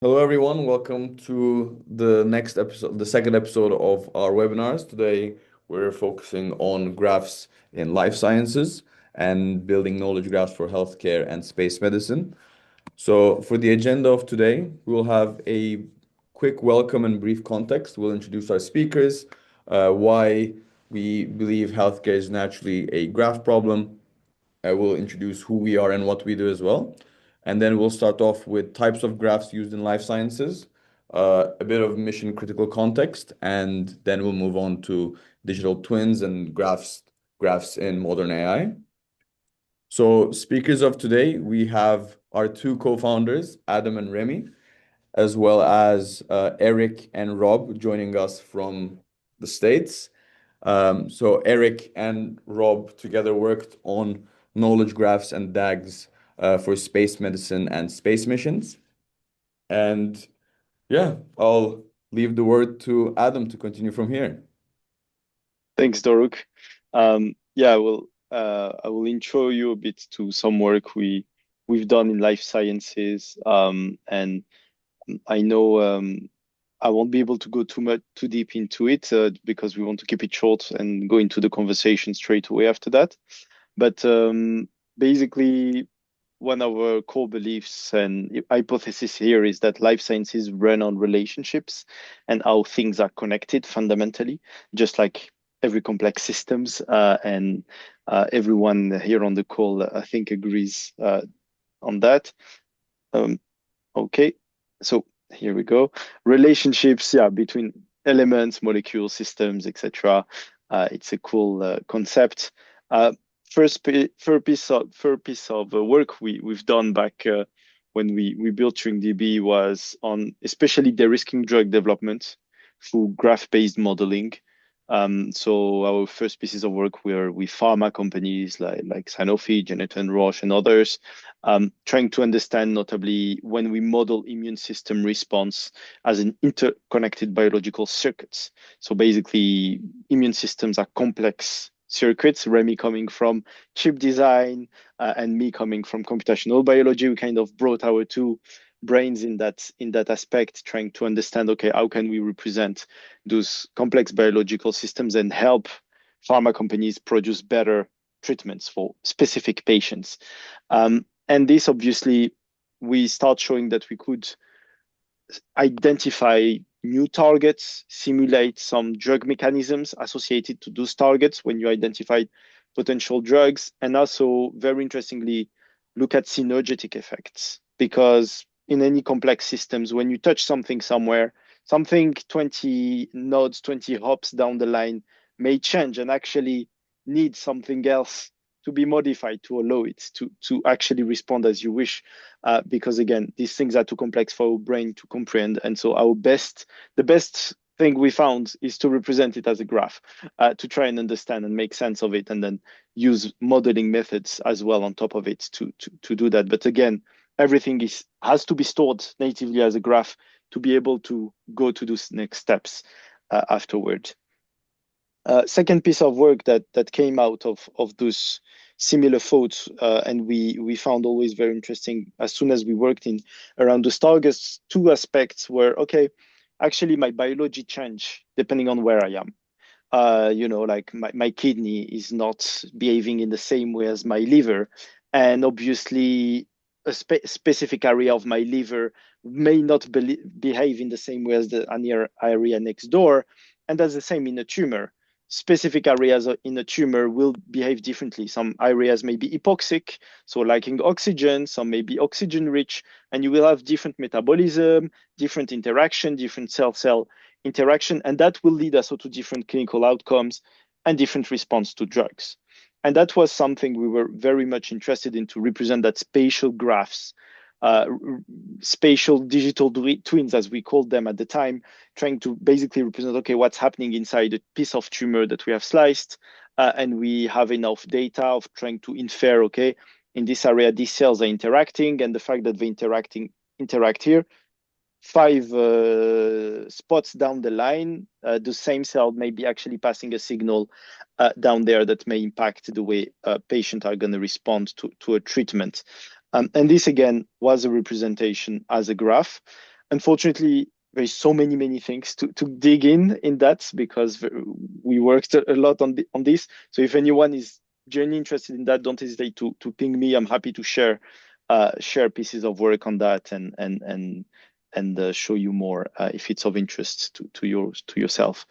Hello, everyone. Welcome to the next episode, the second episode of our webinars. Today, we're focusing on graphs in life sciences and building knowledge graphs for healthcare and space medicine. So, for the agenda of today, we'll have a quick welcome and brief context. We'll introduce our speakers, why we believe healthcare is naturally a graph problem. I will introduce who we are and what we do as well. And then we'll start off with types of graphs used in life sciences, a bit of mission critical context, and then we'll move on to digital twins and graphs in modern AI. So speakers of today, we have our two co-founders, Adam and Remy, as well as Erik and Rob joining us from the States. So Erik and Rob together worked on knowledge graphs and DAGs for space medicine and space missions. And yeah, I'll leave the word to Adam to continue from here. Thanks, Doruk. I will intro you a bit to some work we've done in life sciences. And I know I won't be able to go too deep into it because we want to keep it short and go into the conversation straight away after that. But basically, one of our core beliefs and hypothesis here is that life sciences run on relationships and how things are connected fundamentally, just like every complex systems. And everyone here on the call, I think, agrees on that. Um, okay, so here we go. Relationships, yeah, between elements, molecules, systems, etc. It's a cool concept. Uh, first piece of work we've done back when we built DB was on especially de-risking drug development through graph-based modeling. So our first pieces of work were with pharma companies like Sanofi, Genentech, Roche, and others, trying to understand notably when we model immune system response as an interconnected biological circuits. So basically, immune systems are complex circuits. Remy coming from chip design and me coming from computational biology, we kind of brought our two brains in that aspect, trying to understand, okay, how can we represent those complex biological systems and help pharma companies produce better treatments for specific patients. And this obviously, we start showing that we could identify new targets, simulate some drug mechanisms associated to those targets when you identify potential drugs, and also, very interestingly, look at synergetic effects. Because in any complex systems, when you touch something somewhere, something 20 nodes, 20 hops down the line may change and actually need something else to be modified to allow it to actually respond as you wish. Because again, these things are too complex for our brain to comprehend. And so the best thing we found is to represent it as a graph, to try and understand and make sense of it, and then use modeling methods as well on top of it to do that. But again, everything has to be stored natively as a graph to be able to go to those next steps afterward. Second piece of work that came out of those similar thoughts, and we found always very interesting as soon as we worked in around those targets. Two aspects were, okay, actually my biology change depending on where I am. Like my kidney is not behaving in the same way as my liver, and obviously a specific area of my liver may not behave in the same way as the area next door, and that's the same in a tumor. Specific areas in a tumor will behave differently. Some areas may be hypoxic, so lacking oxygen, some may be oxygen rich, and you will have different metabolism, different interaction, different cell-cell interaction, and that will lead also to different clinical outcomes and different response to drugs. And that was something we were very much interested in, to represent that spatial graphs, uh, spatial digital twins, as we called them at the time, trying to basically represent, okay, what's happening inside a piece of tumor that we have sliced, and we have enough data of trying to infer, okay, in this area, these cells are interacting, and the fact that they interact here, five spots down the line, the same cell may be actually passing a signal down there that may impact the way patients are going to respond to a treatment. And this, again, was a representation as a graph. Unfortunately, there's so many things to dig in that, because we worked a lot on this. So if anyone is genuinely interested in that, don't hesitate to ping me. I'm happy to share pieces of work on that, and show you more if it's of interest to yourself.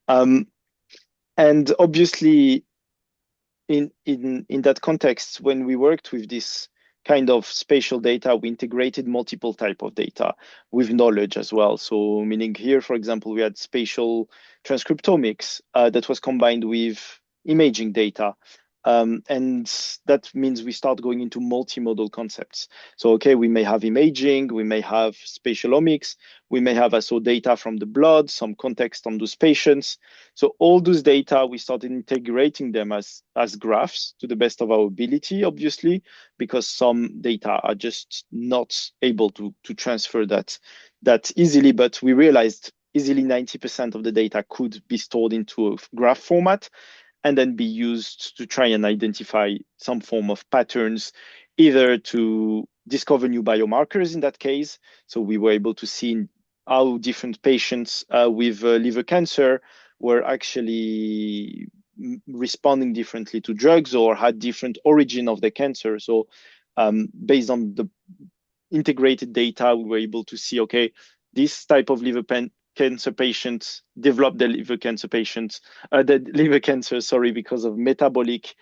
And obviously, in that context, when we worked with this kind of spatial data, we integrated multiple type of data with knowledge as well. So meaning here, for example, we had spatial transcriptomics that was combined with imaging data. And that means we start going into multimodal concepts. So, okay, we may have imaging, we may have spatial omics, we may have also data from the blood, some context on those patients. So all those data, we started integrating them as graphs to the best of our ability, obviously, because some data are just not able to transfer that easily. But we realized easily 90% of the data could be stored into a graph format and then be used to try and identify some form of patterns, either to discover new biomarkers in that case. So we were able to see how different patients with liver cancer were actually responding differently to drugs or had different origin of the cancer. So based on the integrated data, we were able to see, okay, this type of cancer patients develop the liver cancer, sorry, because of metabolic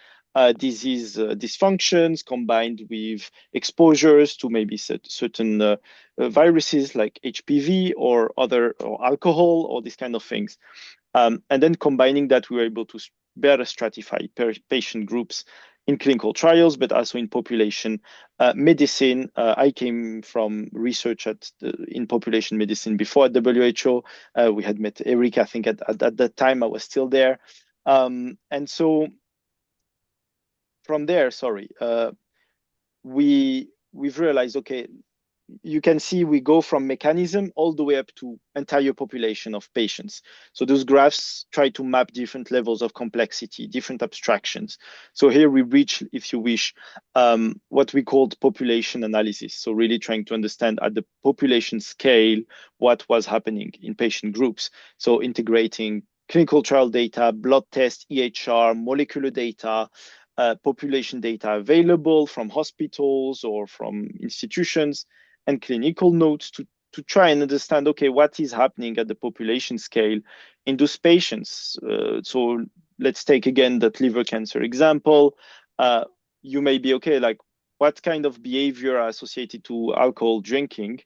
disease dysfunctions combined with exposures to maybe certain viruses like HPV or alcohol or these kind of things. And then combining that, we were able to better stratify patient groups in clinical trials, but also in population medicine. I came from research in population medicine before at WHO. We had met Erik, I think at that time I was still there. And so from there, we've realized, okay, you can see we go from mechanism all the way up to entire population of patients. So those graphs try to map different levels of complexity, different abstractions. So here we reach, if you wish, what we called population analysis. So really trying to understand at the population scale what was happening in patient groups. So integrating clinical trial data, blood test, EHR, molecular data, population data available from hospitals or from institutions, and clinical notes to try and understand, okay, what is happening at the population scale in those patients. So let's take again that liver cancer example. You may be, okay, like what kind of behavior are associated to alcohol drinking?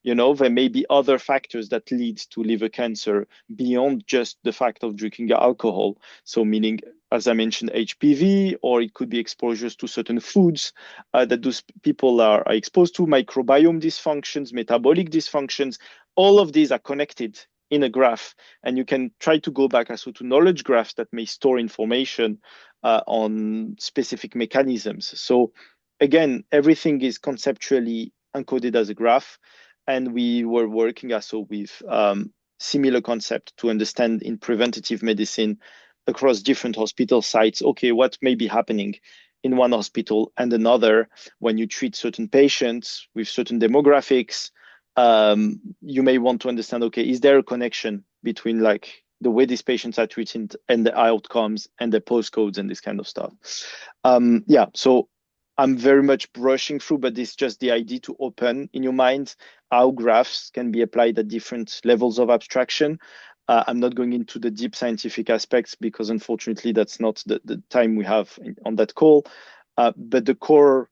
There may be other factors that lead to liver cancer beyond just the fact of drinking alcohol. So meaning, as I mentioned, HPV, or it could be exposures to certain foods that those people are exposed to, microbiome dysfunctions, metabolic dysfunctions. All of these are connected in a graph, and you can try to go back also to knowledge graphs that may store information on specific mechanisms. So again, everything is conceptually encoded as a graph, and we were working also with similar concept to understand in preventative medicine across different hospital sites, okay, what may be happening in one hospital and another when you treat certain patients with certain demographics. You may want to understand, okay, is there a connection between like the way these patients are treated and the outcomes and the postcodes and this kind of stuff. Yeah, so I'm very much brushing through, but it's just the idea to open in your mind how graphs can be applied at different levels of abstraction. I'm not going into the deep scientific aspects because unfortunately that's not the time we have on that call. But the core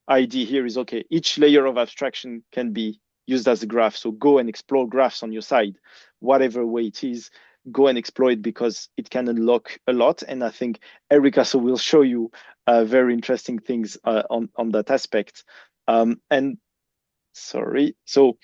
idea here is, okay, each layer of abstraction can be used as a graph. So go and explore graphs on your side, whatever way it is, go and explore it because it can unlock a lot. And I think Erik also will show you very interesting things on that aspect. And sorry, so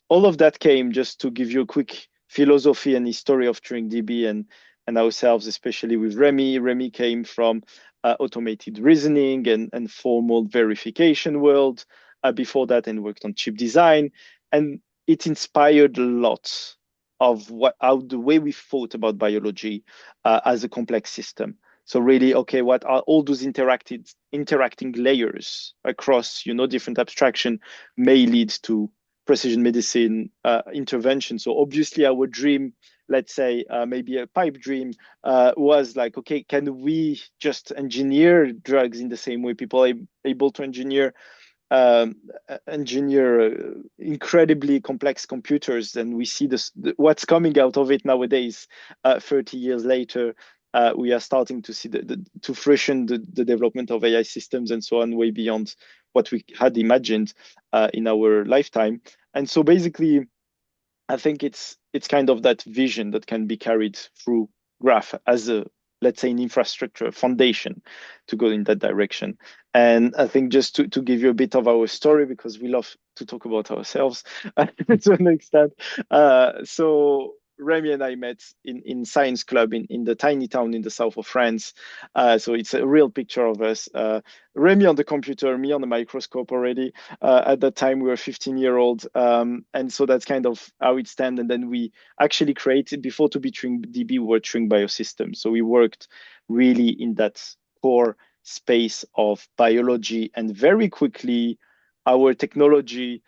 all of that came just to give you a quick philosophy and history of TuringDB and ourselves, especially with Remy. Remy came from automated reasoning and formal verification world before that, and worked on chip design. And it inspired a lot of how the way we thought about biology as a complex system. So really, okay, what are all those interacting layers across, different abstraction may lead to precision medicine intervention. So obviously our dream, let's say maybe a pipe dream, was like, okay, can we just engineer drugs in the same way people are able to engineer incredibly complex computers? And we see what's coming out of it nowadays. 30 years later, we are starting to see to fruition the development of AI systems and so on, way beyond what we had imagined in our lifetime. And so basically, I think it's kind of that vision that can be carried through graph as a, let's say, an infrastructure foundation to go in that direction. And I think just to give you a bit of our story, because we love to talk about ourselves to an extent. So Remy and I met in science club in the tiny town in the south of France. So it's a real picture of us. Remy on the computer, me on the microscope already. At that time, we were 15-year-old. And so that's kind of how it stands. And then we actually created, before to be TrinkDB, we were Trink Biosystems. So we worked really in that core space of biology, and very quickly our technology,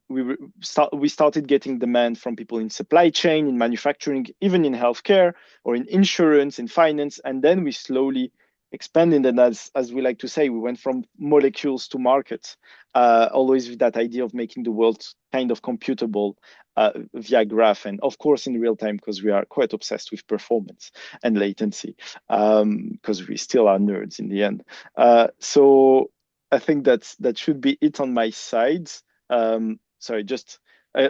we started getting demand from people in supply chain, in manufacturing, even in healthcare or in insurance, in finance. And then we slowly expanded, and as we like to say, we went from molecules to markets, always with that idea of making the world kind of computable via graph, and of course in real time, because we are quite obsessed with performance and latency, because we still are nerds in the end. So I think that should be it on my side. Sorry, just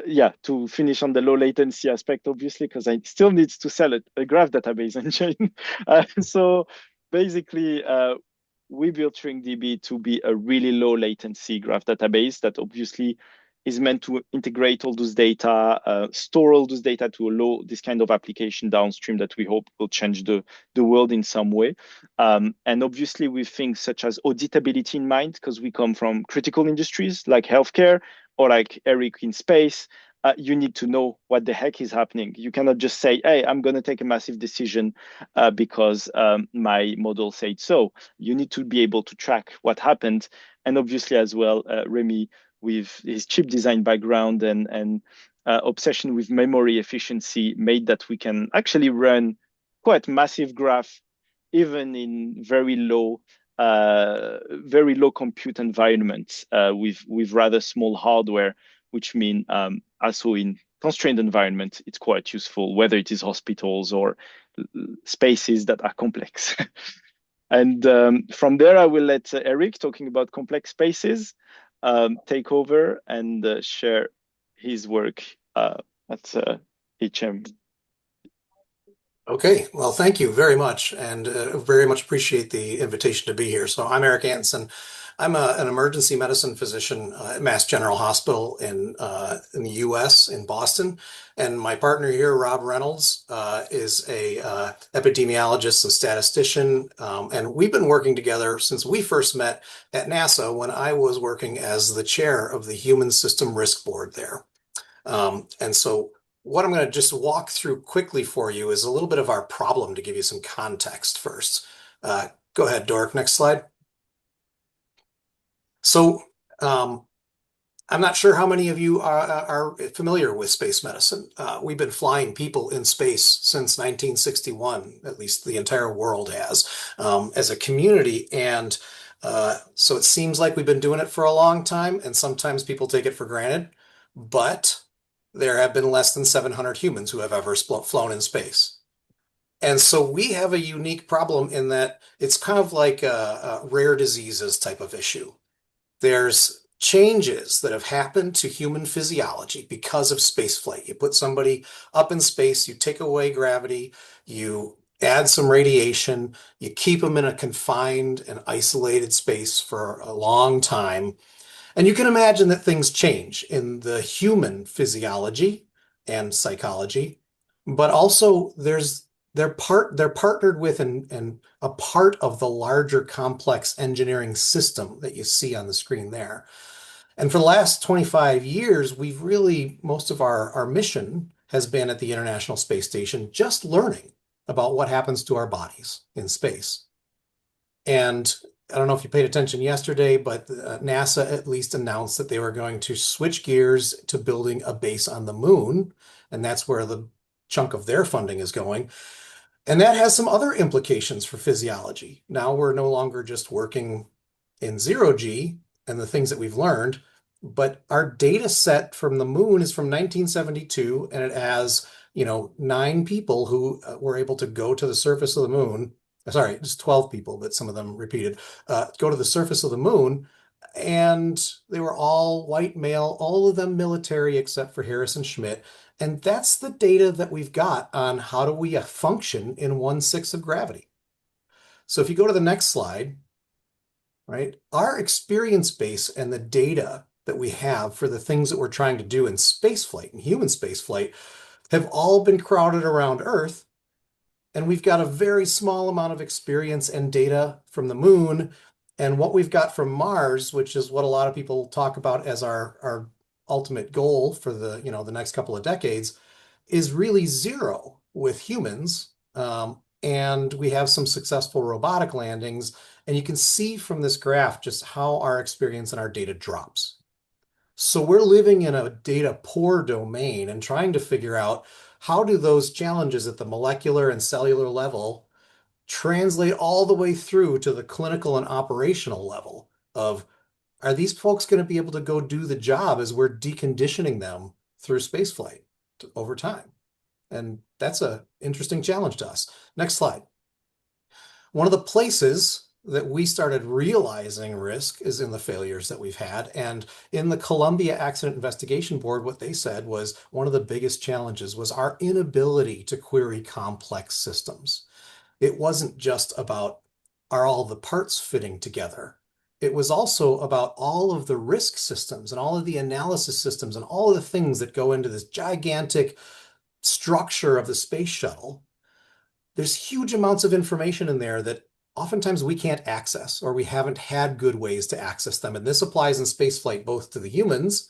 yeah, to finish on the low latency aspect, obviously, because I still need to sell a graph database engine. So basically, we built TrinkDB to be a really low latency graph database that obviously is meant to integrate all those data, store all those data to allow this kind of application downstream that we hope will change the world in some way. And obviously with things such as auditability in mind, because we come from critical industries like healthcare or like Erik in space. You need to know what the heck is happening. You cannot just say, hey, I'm going to take a massive decision because my model said so. You need to be able to track what happened. And obviously as well, Remy, with his chip design background and obsession with memory efficiency, made that we can actually run quite massive graph, even in very low compute environments with rather small hardware, which mean also in constrained environment, it's quite useful, whether it is hospitals or spaces that are complex. And from there, I will let Erik, talking about complex spaces, take over and share his work at HM. Okay, well, thank you very much, and very much appreciate the invitation to be here. So I'm Erik Antonsen. I'm an emergency medicine physician at Mass General Hospital in the U.S. in Boston, and my partner here, Rob Reynolds, is a epidemiologist and statistician, and we've been working together since we first met at NASA when I was working as the chair of the Human System Risk Board there. And so what I'm going to just walk through quickly for you is a little bit of our problem to give you some context first. Go ahead, Dork, next slide. So I'm not sure how many of you are familiar with space medicine. We've been flying people in space since 1961, at least the entire world has, as a community. And so it seems like we've been doing it for a long time, and sometimes people take it for granted, but there have been less than 700 humans who have ever flown in space. And so we have a unique problem in that it's kind of like a rare diseases type of issue. There's changes that have happened to human physiology because of spaceflight. You put somebody up in space, you take away gravity, you add some radiation, you keep them in a confined and isolated space for a long time. And you can imagine that things change in the human physiology and psychology, but also they're partnered with and a part of the larger complex engineering system that you see on the screen there. And for the last 25 years, most of our mission has been at the International Space Station, just learning about what happens to our bodies in space. And I don't know if you paid attention yesterday, but NASA at least announced that they were going to switch gears to building a base on the moon, and that's where the chunk of their funding is going. And that has some other implications for physiology. Now we're no longer just working in zero G and the things that we've learned, but our data set from the moon is from 1972, and it has, 9 people who were able to go to the surface of the moon. Sorry, it's 12 people, but some of them repeated, go to the surface of the moon. And they were all white male, all of them military except for Harrison Schmitt. And that's the data that we've got on how do we function in 1/6 of gravity. So if you go to the next slide, right, our experience base and the data that we have for the things that we're trying to do in spaceflight and human spaceflight have all been crowded around Earth. And we've got a very small amount of experience and data from the moon. And what we've got from Mars, which is what a lot of people talk about as our ultimate goal for the next couple of decades, is really zero with humans. And we have some successful robotic landings. And you can see from this graph just how our experience and our data drops. So we're living in a data poor domain and trying to figure out how do those challenges at the molecular and cellular level translate all the way through to the clinical and operational level of, are these folks going to be able to go do the job as we're deconditioning them through spaceflight over time? And that's an interesting challenge to us. Next slide. One of the places that we started realizing risk is in the failures that we've had. And in the Columbia Accident Investigation Board, what they said was one of the biggest challenges was our inability to query complex systems. It wasn't just about, are all the parts fitting together? It was also about all of the risk systems and all of the analysis systems and all of the things that go into this gigantic structure of the space shuttle. There's huge amounts of information in there that oftentimes we can't access, or we haven't had good ways to access them. And this applies in spaceflight both to the humans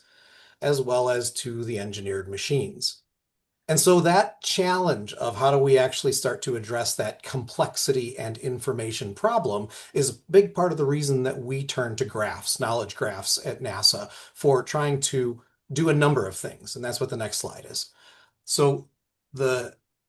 as well as to the engineered machines. And so that challenge of how do we actually start to address that complexity and information problem is a big part of the reason that we turn to graphs, knowledge graphs at NASA, for trying to do a number of things. And that's what the next slide is. So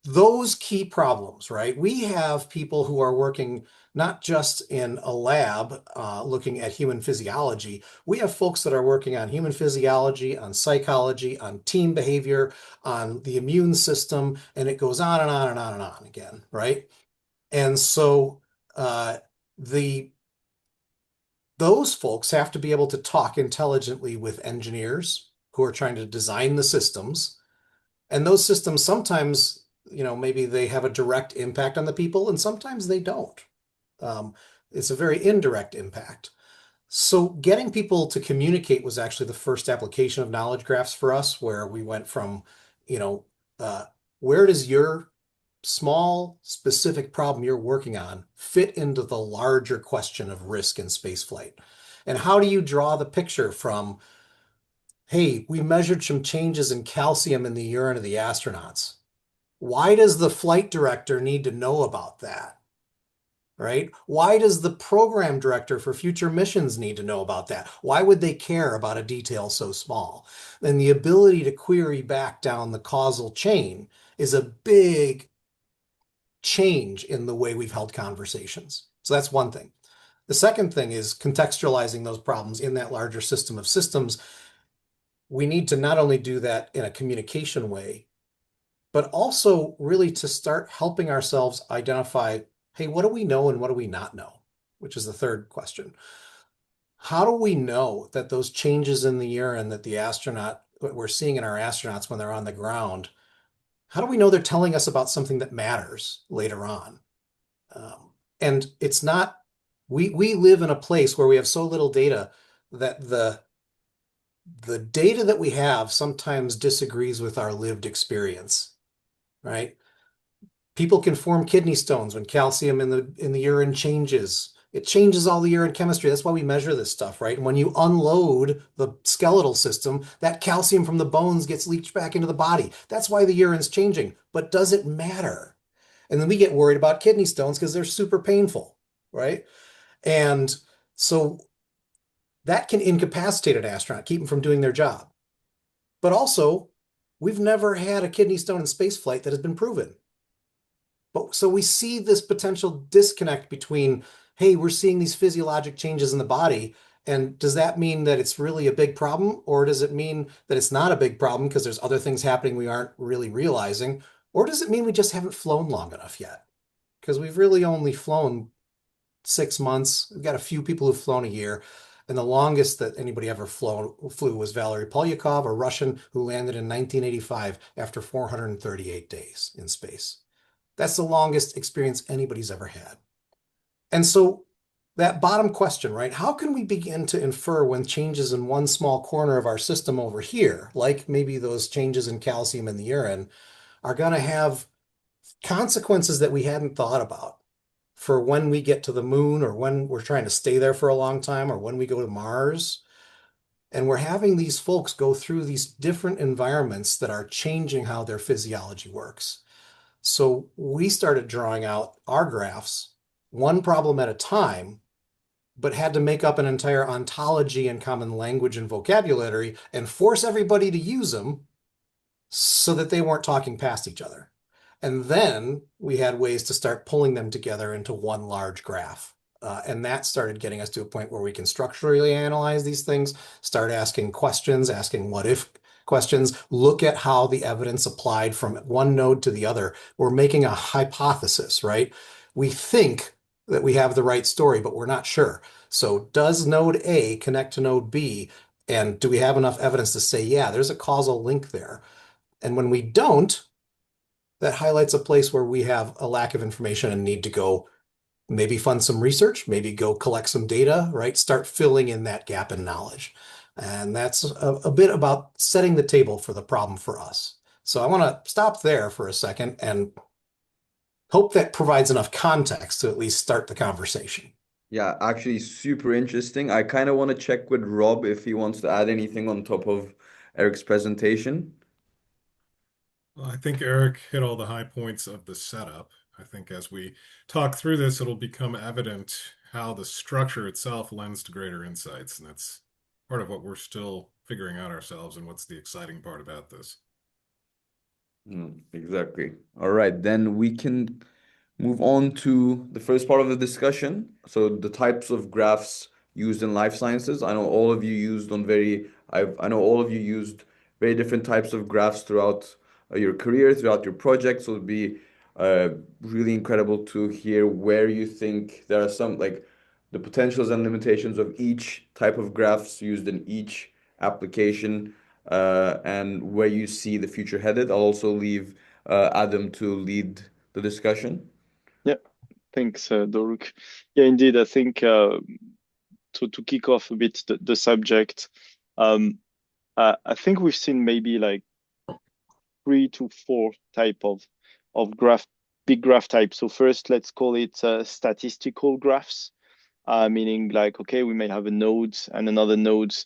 those key problems, right? We have people who are working not just in a lab looking at human physiology. We have folks that are working on human physiology, on psychology, on team behavior, on the immune system, and it goes on and on and on and on again, right? And so those folks have to be able to talk intelligently with engineers who are trying to design the systems. And those systems sometimes, maybe they have a direct impact on the people, and sometimes they don't. It's a very indirect impact. So getting people to communicate was actually the first application of knowledge graphs for us, where we went from, where does your small specific problem you're working on fit into the larger question of risk in spaceflight? And how do you draw the picture from, hey, we measured some changes in calcium in the urine of the astronauts. Why does the flight director need to know about that? Right? Why does the program director for future missions need to know about that? Why would they care about a detail so small? And the ability to query back down the causal chain is a big change in the way we've held conversations. So that's one thing. The second thing is contextualizing those problems in that larger system of systems. We need to not only do that in a communication way, but also really to start helping ourselves identify, hey, what do we know and what do we not know? Which is the third question. How do we know that those changes in the urine that what we're seeing in our astronauts when they're on the ground, how do we know they're telling us about something that matters later on? And it's not, we live in a place where we have so little data that the data that we have sometimes disagrees with our lived experience, right? People can form kidney stones when calcium in the urine changes. It changes all the urine chemistry. That's why we measure this stuff, right? And when you unload the skeletal system, that calcium from the bones gets leached back into the body. That's why the urine's changing. But does it matter? And then we get worried about kidney stones because they're super painful, right? And so that can incapacitate an astronaut, keep them from doing their job. But also, we've never had a kidney stone in spaceflight that has been proven. But so we see this potential disconnect between, hey, we're seeing these physiologic changes in the body. And does that mean that it's really a big problem? Or does it mean that it's not a big problem because there's other things happening we aren't really realizing? Or does it mean we just haven't flown long enough yet? Because we've really only flown 6 months. We've got a few people who've flown a year. And the longest that anybody ever flew was Valery Polyakov, a Russian who landed in 1985 after 438 days in space. That's the longest experience anybody's ever had. And so that bottom question, right? How can we begin to infer when changes in one small corner of our system over here, like maybe those changes in calcium in the urine, are going to have consequences that we hadn't thought about for when we get to the moon or when we're trying to stay there for a long time or when we go to Mars? And we're having these folks go through these different environments that are changing how their physiology works. So we started drawing out our graphs, one problem at a time, but had to make up an entire ontology and common language and vocabulary and force everybody to use them so that they weren't talking past each other. And then we had ways to start pulling them together into one large graph. And that started getting us to a point where we can structurally analyze these things, start asking questions, asking what if questions, look at how the evidence applied from one node to the other. We're making a hypothesis, right? We think that we have the right story, but we're not sure. So does node A connect to node B? And do we have enough evidence to say, yeah, there's a causal link there? And when we don't, that highlights a place where we have a lack of information and need to go maybe fund some research, maybe go collect some data, right? Start filling in that gap in knowledge. And that's a bit about setting the table for the problem for us. So I want to stop there for a second and hope that provides enough context to at least start the conversation. Yeah, actually super interesting. I kind of want to check with Rob if he wants to add anything on top of Erik's presentation. Well, I think Erik hit all the high points of the setup. I think as we talk through this, it'll become evident how the structure itself lends to greater insights. And that's part of what we're still figuring out ourselves and what's the exciting part about this. Exactly. All right, then we can move on to the first part of the discussion. So the types of graphs used in life sciences. I know all of you used I know all of you used very different types of graphs throughout your career, throughout your project. So it'd be really incredible to hear where you think there are some like the potentials and limitations of each type of graphs used in each application, and where you see the future headed. I'll also leave Adam to lead the discussion. Yeah, thanks, Doruk. Yeah, indeed. I think to kick off a bit the subject, I think we've seen maybe like 3 to 4 type of graph, big graph type. So first, let's call it statistical graphs, meaning like, okay, we may have a node and another nodes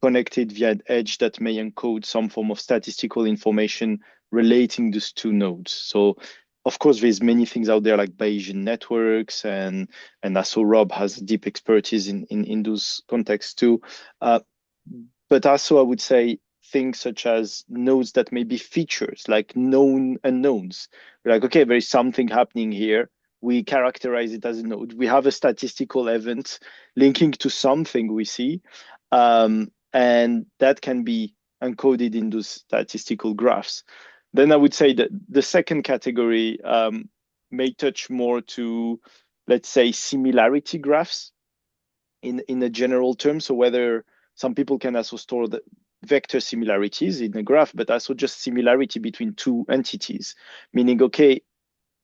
connected via an edge that may encode some form of statistical information relating these two nodes. So of course, there's many things out there like Bayesian networks, and also Rob has deep expertise in those contexts too. But also I would say things such as nodes that may be features, like known unknowns. We're like, okay, there is something happening here. We characterize it as a node. We have a statistical event linking to something we see, and that can be encoded in those statistical graphs. Then I would say that the second category may touch more to, let's say, similarity graphs in a general term. So whether some people can also store the vector similarities in a graph, but also just similarity between two entities, meaning, okay,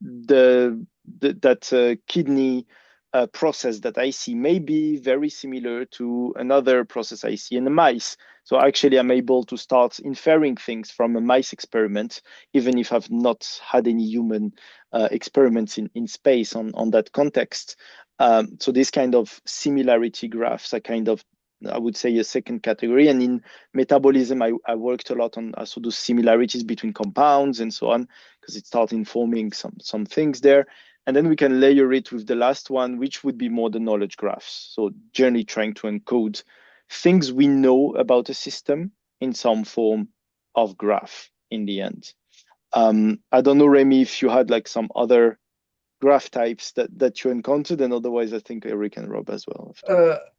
that kidney process that I see may be very similar to another process I see in a mice. So actually, I'm able to start inferring things from a mice experiment, even if I've not had any human experiments in space on that context. So this kind of similarity graphs are kind of, I would say, a second category. And in metabolism, I worked a lot on also those similarities between compounds and so on, because it started informing some things there. And then we can layer it with the last one, which would be more the knowledge graphs. So generally trying to encode things we know about a system in some form of graph in the end. I don't know, Remy, if you had like some other graph types that you encountered, and otherwise I think Erik and Rob as well.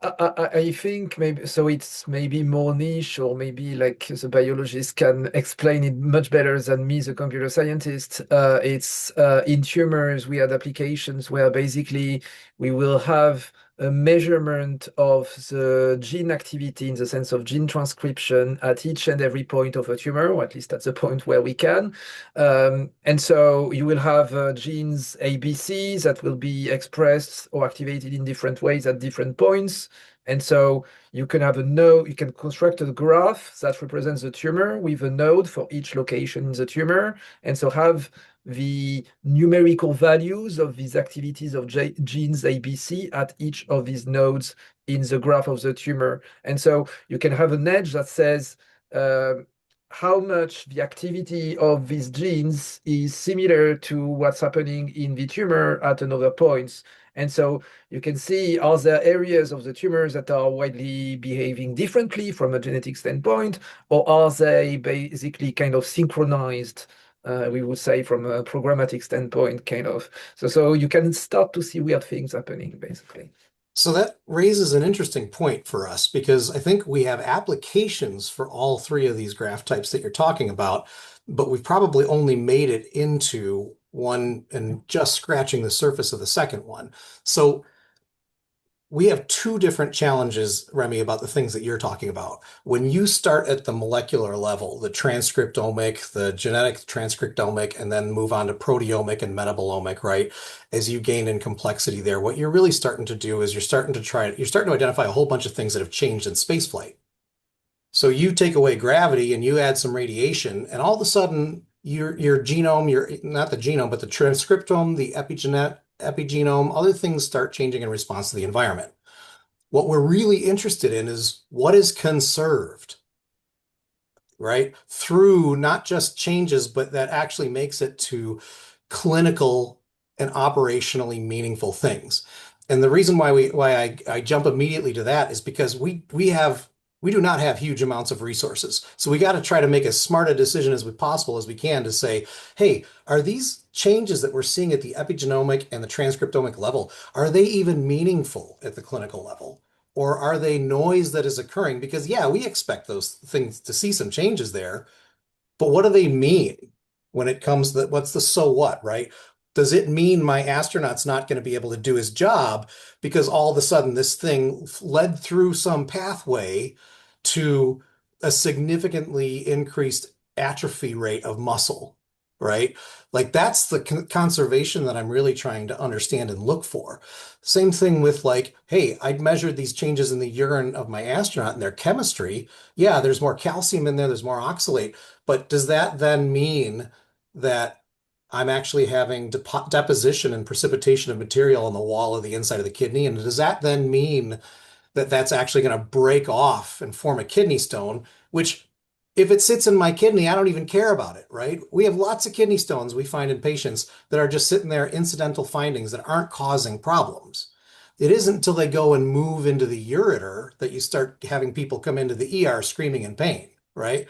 I think maybe so it's maybe more niche, or maybe like the biologist can explain it much better than me, the computer scientist. It's in tumors, we had applications where basically we will have a measurement of the gene activity in the sense of gene transcription at each and every point of a tumor, or at least at the point where we can. And so you will have genes ABC that will be expressed or activated in different ways at different points. And so you can have a node, you can construct a graph that represents the tumor with a node for each location in the tumor. And so have the numerical values of these activities of genes ABC at each of these nodes in the graph of the tumor. And so you can have an edge that says how much the activity of these genes is similar to what's happening in the tumor at another point. And so you can see, are there areas of the tumors that are widely behaving differently from a genetic standpoint, or are they basically kind of synchronized, we would say, from a programmatic standpoint, kind of. So you can start to see weird things happening, basically. So that raises an interesting point for us, because I think we have applications for all three of these graph types that you're talking about, but we've probably only made it into one and just scratching the surface of the second one. So we have two different challenges, Remy, about the things that you're talking about. When you start at the molecular level, the transcriptomic, the genetic transcriptomic, and then move on to proteomic and metabolomic, right? As you gain in complexity there, what you're really starting to do is you're starting to identify a whole bunch of things that have changed in spaceflight. So you take away gravity and you add some radiation, and all of a sudden your genome, not the genome, but the transcriptome, the epigenome, other things start changing in response to the environment. What we're really interested in is what is conserved, right? Through not just changes, but that actually makes it to clinical and operationally meaningful things. And the reason why I jump immediately to that is because we do not have huge amounts of resources. So we got to try to make as smart a decision as possible as we can to say, hey, are these changes that we're seeing at the epigenomic and the transcriptomic level, are they even meaningful at the clinical level? Or are they noise that is occurring? Because yeah, we expect those things to see some changes there, but what do they mean when it comes to what's the so what, right? Does it mean my astronaut's not going to be able to do his job because all of a sudden this thing led through some pathway to a significantly increased atrophy rate of muscle, right? Like that's the conservation that I'm really trying to understand and look for. Same thing with like, hey, I measured these changes in the urine of my astronaut and their chemistry. Yeah, there's more calcium in there, there's more oxalate, but does that then mean that I'm actually having deposition and precipitation of material on the wall of the inside of the kidney? And does that then mean that that's actually going to break off and form a kidney stone, which if it sits in my kidney, I don't even care about it, right? We have lots of kidney stones we find in patients that are just sitting there, incidental findings that aren't causing problems. It isn't until they go and move into the ureter that you start having people come into the ER screaming in pain, right?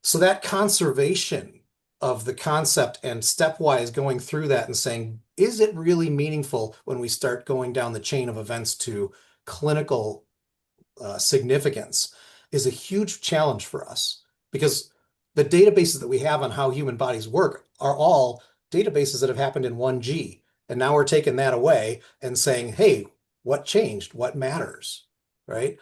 So that conservation of the concept and stepwise going through that and saying, is it really meaningful when we start going down the chain of events to clinical significance is a huge challenge for us, because the databases that we have on how human bodies work are all databases that have happened in 1G. And now we're taking that away and saying, hey, what changed? What matters, right?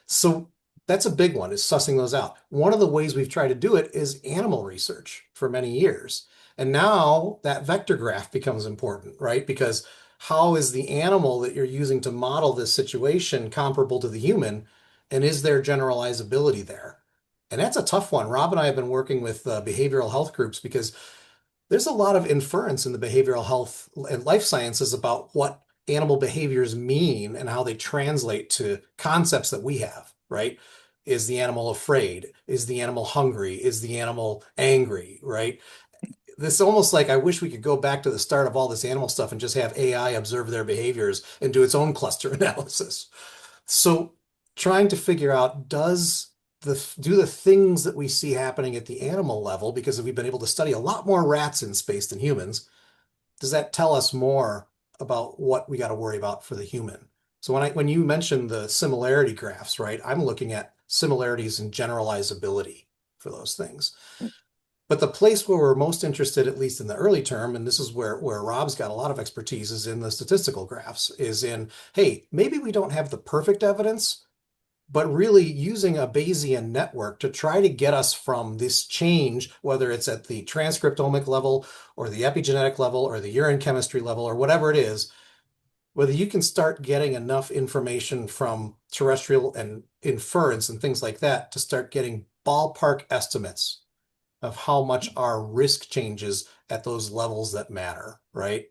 So that's a big one, is sussing those out. One of the ways we've tried to do it is animal research for many years. And now that vector graph becomes important, right? Because how is the animal that you're using to model this situation comparable to the human? And is there generalizability there? And that's a tough one. Rob and I have been working with behavioral health groups because there's a lot of inference in the behavioral health and life sciences about what animal behaviors mean and how they translate to concepts that we have, right? Is the animal afraid? Is the animal hungry? Is the animal angry, right? this almost like I wish we could go back to the start of all this animal stuff and just have AI observe their behaviors and do its own cluster analysis. So trying to figure out do the things that we see happening at the animal level, because we've been able to study a lot more rats in space than humans, does that tell us more about what we got to worry about for the human? So when you mentioned the similarity graphs, right, I'm looking at similarities and generalizability for those things. But the place where we're most interested, at least in the early term, and this is where Rob's got a lot of expertise, is in the statistical graphs, is in, hey, maybe we don't have the perfect evidence, but really using a Bayesian network to try to get us from this change, whether it's at the transcriptomic level or the epigenetic level or the urine chemistry level or whatever it is, whether you can start getting enough information from terrestrial and inference and things like that to start getting ballpark estimates of how much our risk changes at those levels that matter, right?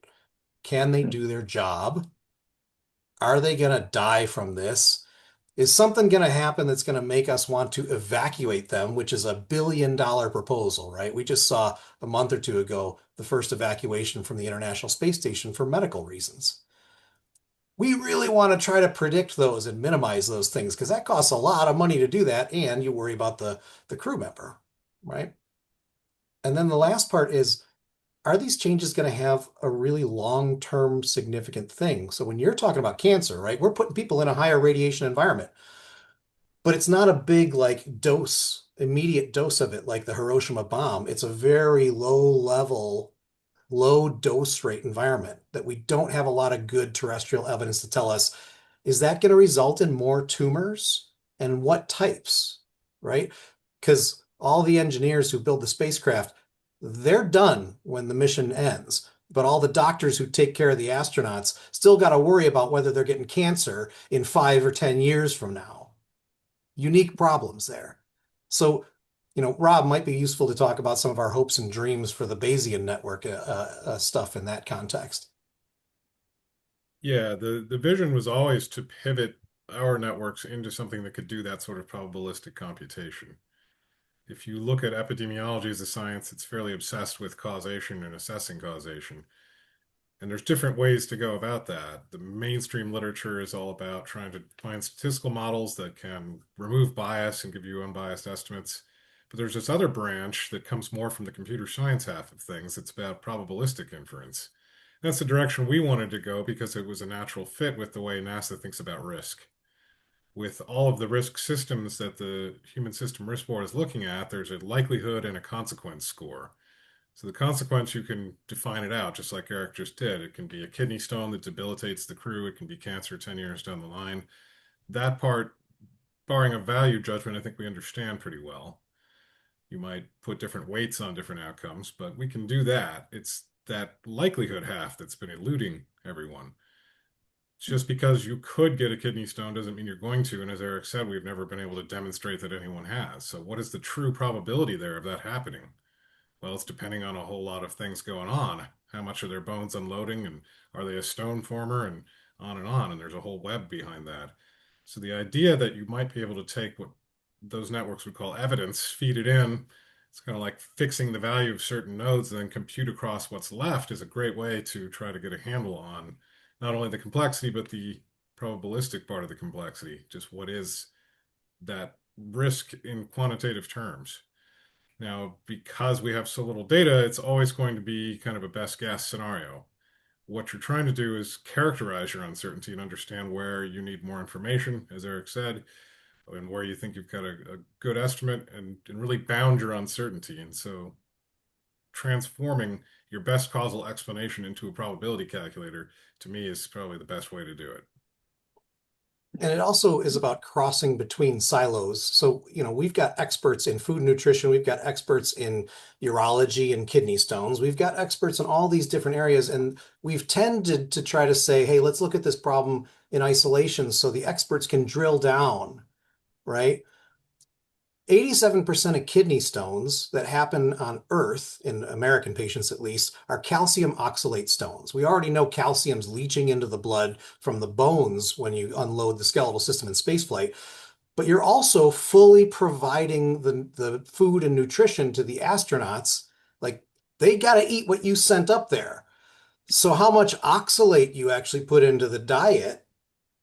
Can they do their job? Are they going to die from this? Is something going to happen that's going to make us want to evacuate them, which is $1 billion proposal, right? We just saw a month or two ago the first evacuation from the International Space Station for medical reasons. We really want to try to predict those and minimize those things because that costs a lot of money to do that, and you worry about the crew member, right? And then the last part is, are these changes going to have a really long-term significant thing? So when you're talking about cancer, right, we're putting people in a higher radiation environment, but it's not a big like dose, immediate dose of it like the Hiroshima bomb. It's a very low level, low dose rate environment that we don't have a lot of good terrestrial evidence to tell us, is that going to result in more tumors and what types, right? Because all the engineers who build the spacecraft, they're done when the mission ends. But all the doctors who take care of the astronauts still got to worry about whether they're getting cancer in 5 or 10 years from now. Unique problems there. So, Rob, might be useful to talk about some of our hopes and dreams for the Bayesian network stuff in that context. Yeah, the vision was always to pivot our networks into something that could do that sort of probabilistic computation. If you look at epidemiology as a science, it's fairly obsessed with causation and assessing causation. And there's different ways to go about that. The mainstream literature is all about trying to find statistical models that can remove bias and give you unbiased estimates. But there's this other branch that comes more from the computer science half of things. It's about probabilistic inference. That's the direction we wanted to go because it was a natural fit with the way NASA thinks about risk. With all of the risk systems that the Human System Risk Board is looking at, there's a likelihood and a consequence score. So the consequence, you can define it out, just like Erik just did. It can be a kidney stone that debilitates the crew. It can be cancer 10 years down the line. That part, barring a value judgment, I think we understand pretty well. You might put different weights on different outcomes, but we can do that. It's that likelihood half that's been eluding everyone. Just because you could get a kidney stone doesn't mean you're going to. And as Erik said, we've never been able to demonstrate that anyone has. So what is the true probability there of that happening? Well, it's depending on a whole lot of things going on. How much are their bones unloading, and are they a stone former, and on and on. And there's a whole web behind that. So the idea that you might be able to take what those networks would call evidence, feed it in, it's kind of like fixing the value of certain nodes and then compute across what's left, is a great way to try to get a handle on not only the complexity, but the probabilistic part of the complexity. Just what is that risk in quantitative terms? Now, because we have so little data, it's always going to be kind of a best guess scenario. What you're trying to do is characterize your uncertainty and understand where you need more information, as Erik said, and where you think you've got a good estimate, and really bound your uncertainty. And so transforming your best causal explanation into a probability calculator, to me, is probably the best way to do it. And it also is about crossing between silos. So, we've got experts in food and nutrition. We've got experts in urology and kidney stones. We've got experts in all these different areas. And we've tended to try to say, hey, let's look at this problem in isolation so the experts can drill down, right? 87% of kidney stones that happen on Earth, in American patients at least, are calcium oxalate stones. We already know calcium's leaching into the blood from the bones when you unload the skeletal system in spaceflight, but you're also fully providing the food and nutrition to the astronauts, like they got to eat what you sent up there. So how much oxalate you actually put into the diet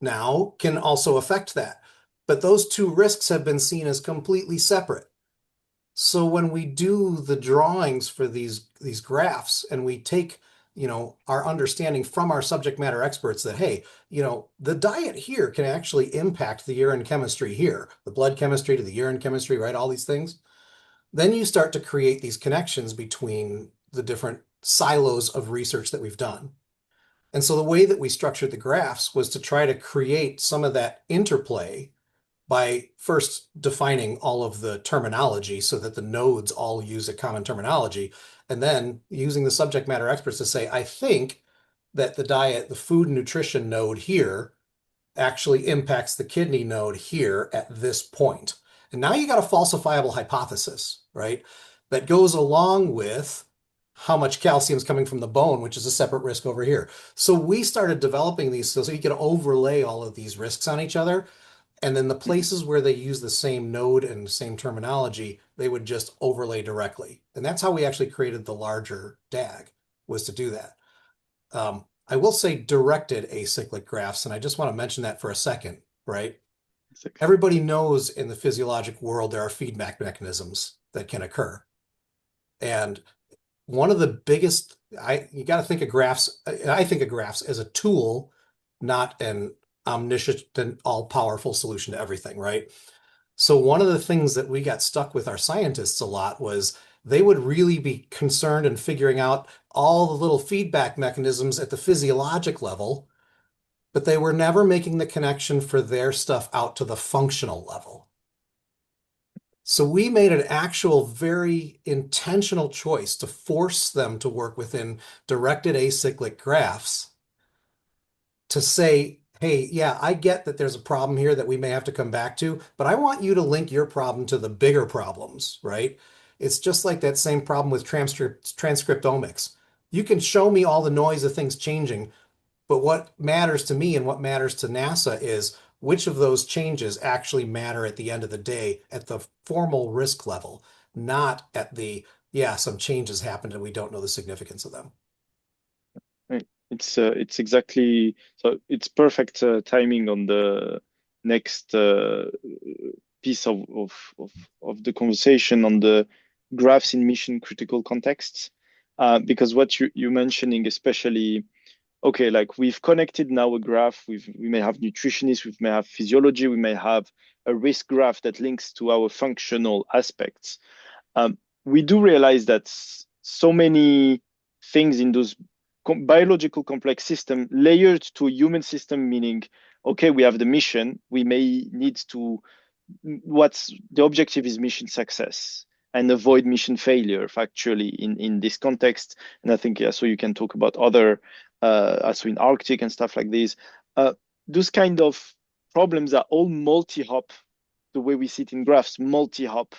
now can also affect that. But those two risks have been seen as completely separate. So when we do the drawings for these graphs and we take, our understanding from our subject matter experts that, hey, the diet here can actually impact the urine chemistry here, the blood chemistry to the urine chemistry, right? All these things. Then you start to create these connections between the different silos of research that we've done. And so the way that we structured the graphs was to try to create some of that interplay by first defining all of the terminology so that the nodes all use a common terminology, and then using the subject matter experts to say, I think that the diet, the food and nutrition node here actually impacts the kidney node here at this point. And now you got a falsifiable hypothesis, right? That goes along with how much calcium is coming from the bone, which is a separate risk over here. So we started developing these so you can overlay all of these risks on each other. And then the places where they use the same node and the same terminology, they would just overlay directly. And that's how we actually created the larger DAG, was to do that. I will say directed acyclic graphs, and I just want to mention that for a second, right? Everybody knows in the physiologic world there are feedback mechanisms that can occur. And one of the biggest, you got to think of graphs, I think of graphs as a tool, not an omniscient and all-powerful solution to everything, right? So one of the things that we got stuck with our scientists a lot was they would really be concerned in figuring out all the little feedback mechanisms at the physiologic level, but they were never making the connection for their stuff out to the functional level. So we made an actual very intentional choice to force them to work within directed acyclic graphs to say, hey, yeah, I get that there's a problem here that we may have to come back to, but I want you to link your problem to the bigger problems, right? It's just like that same problem with transcriptomics. You can show me all the noise of things changing, but what matters to me and what matters to NASA is which of those changes actually matter at the end of the day at the formal risk level, not at the, yeah, some changes happened and we don't know the significance of them. Right. It's exactly so. It's perfect timing on the next piece of the conversation on the graphs in mission critical contexts, because what you're mentioning, especially, okay, like we've connected now a graph. We may have nutritionists, we may have physiology, we may have a risk graph that links to our functional aspects. We do realize that so many things in those biological complex system layered to a human system, meaning, okay, we have the mission, we may need to, what's the objective is mission success and avoid mission failure factually in this context. And I think, yeah, so you can talk about other, also in Arctic and stuff like this. Those kind of problems are all multi-hop, the way we see it in graphs, multi-hop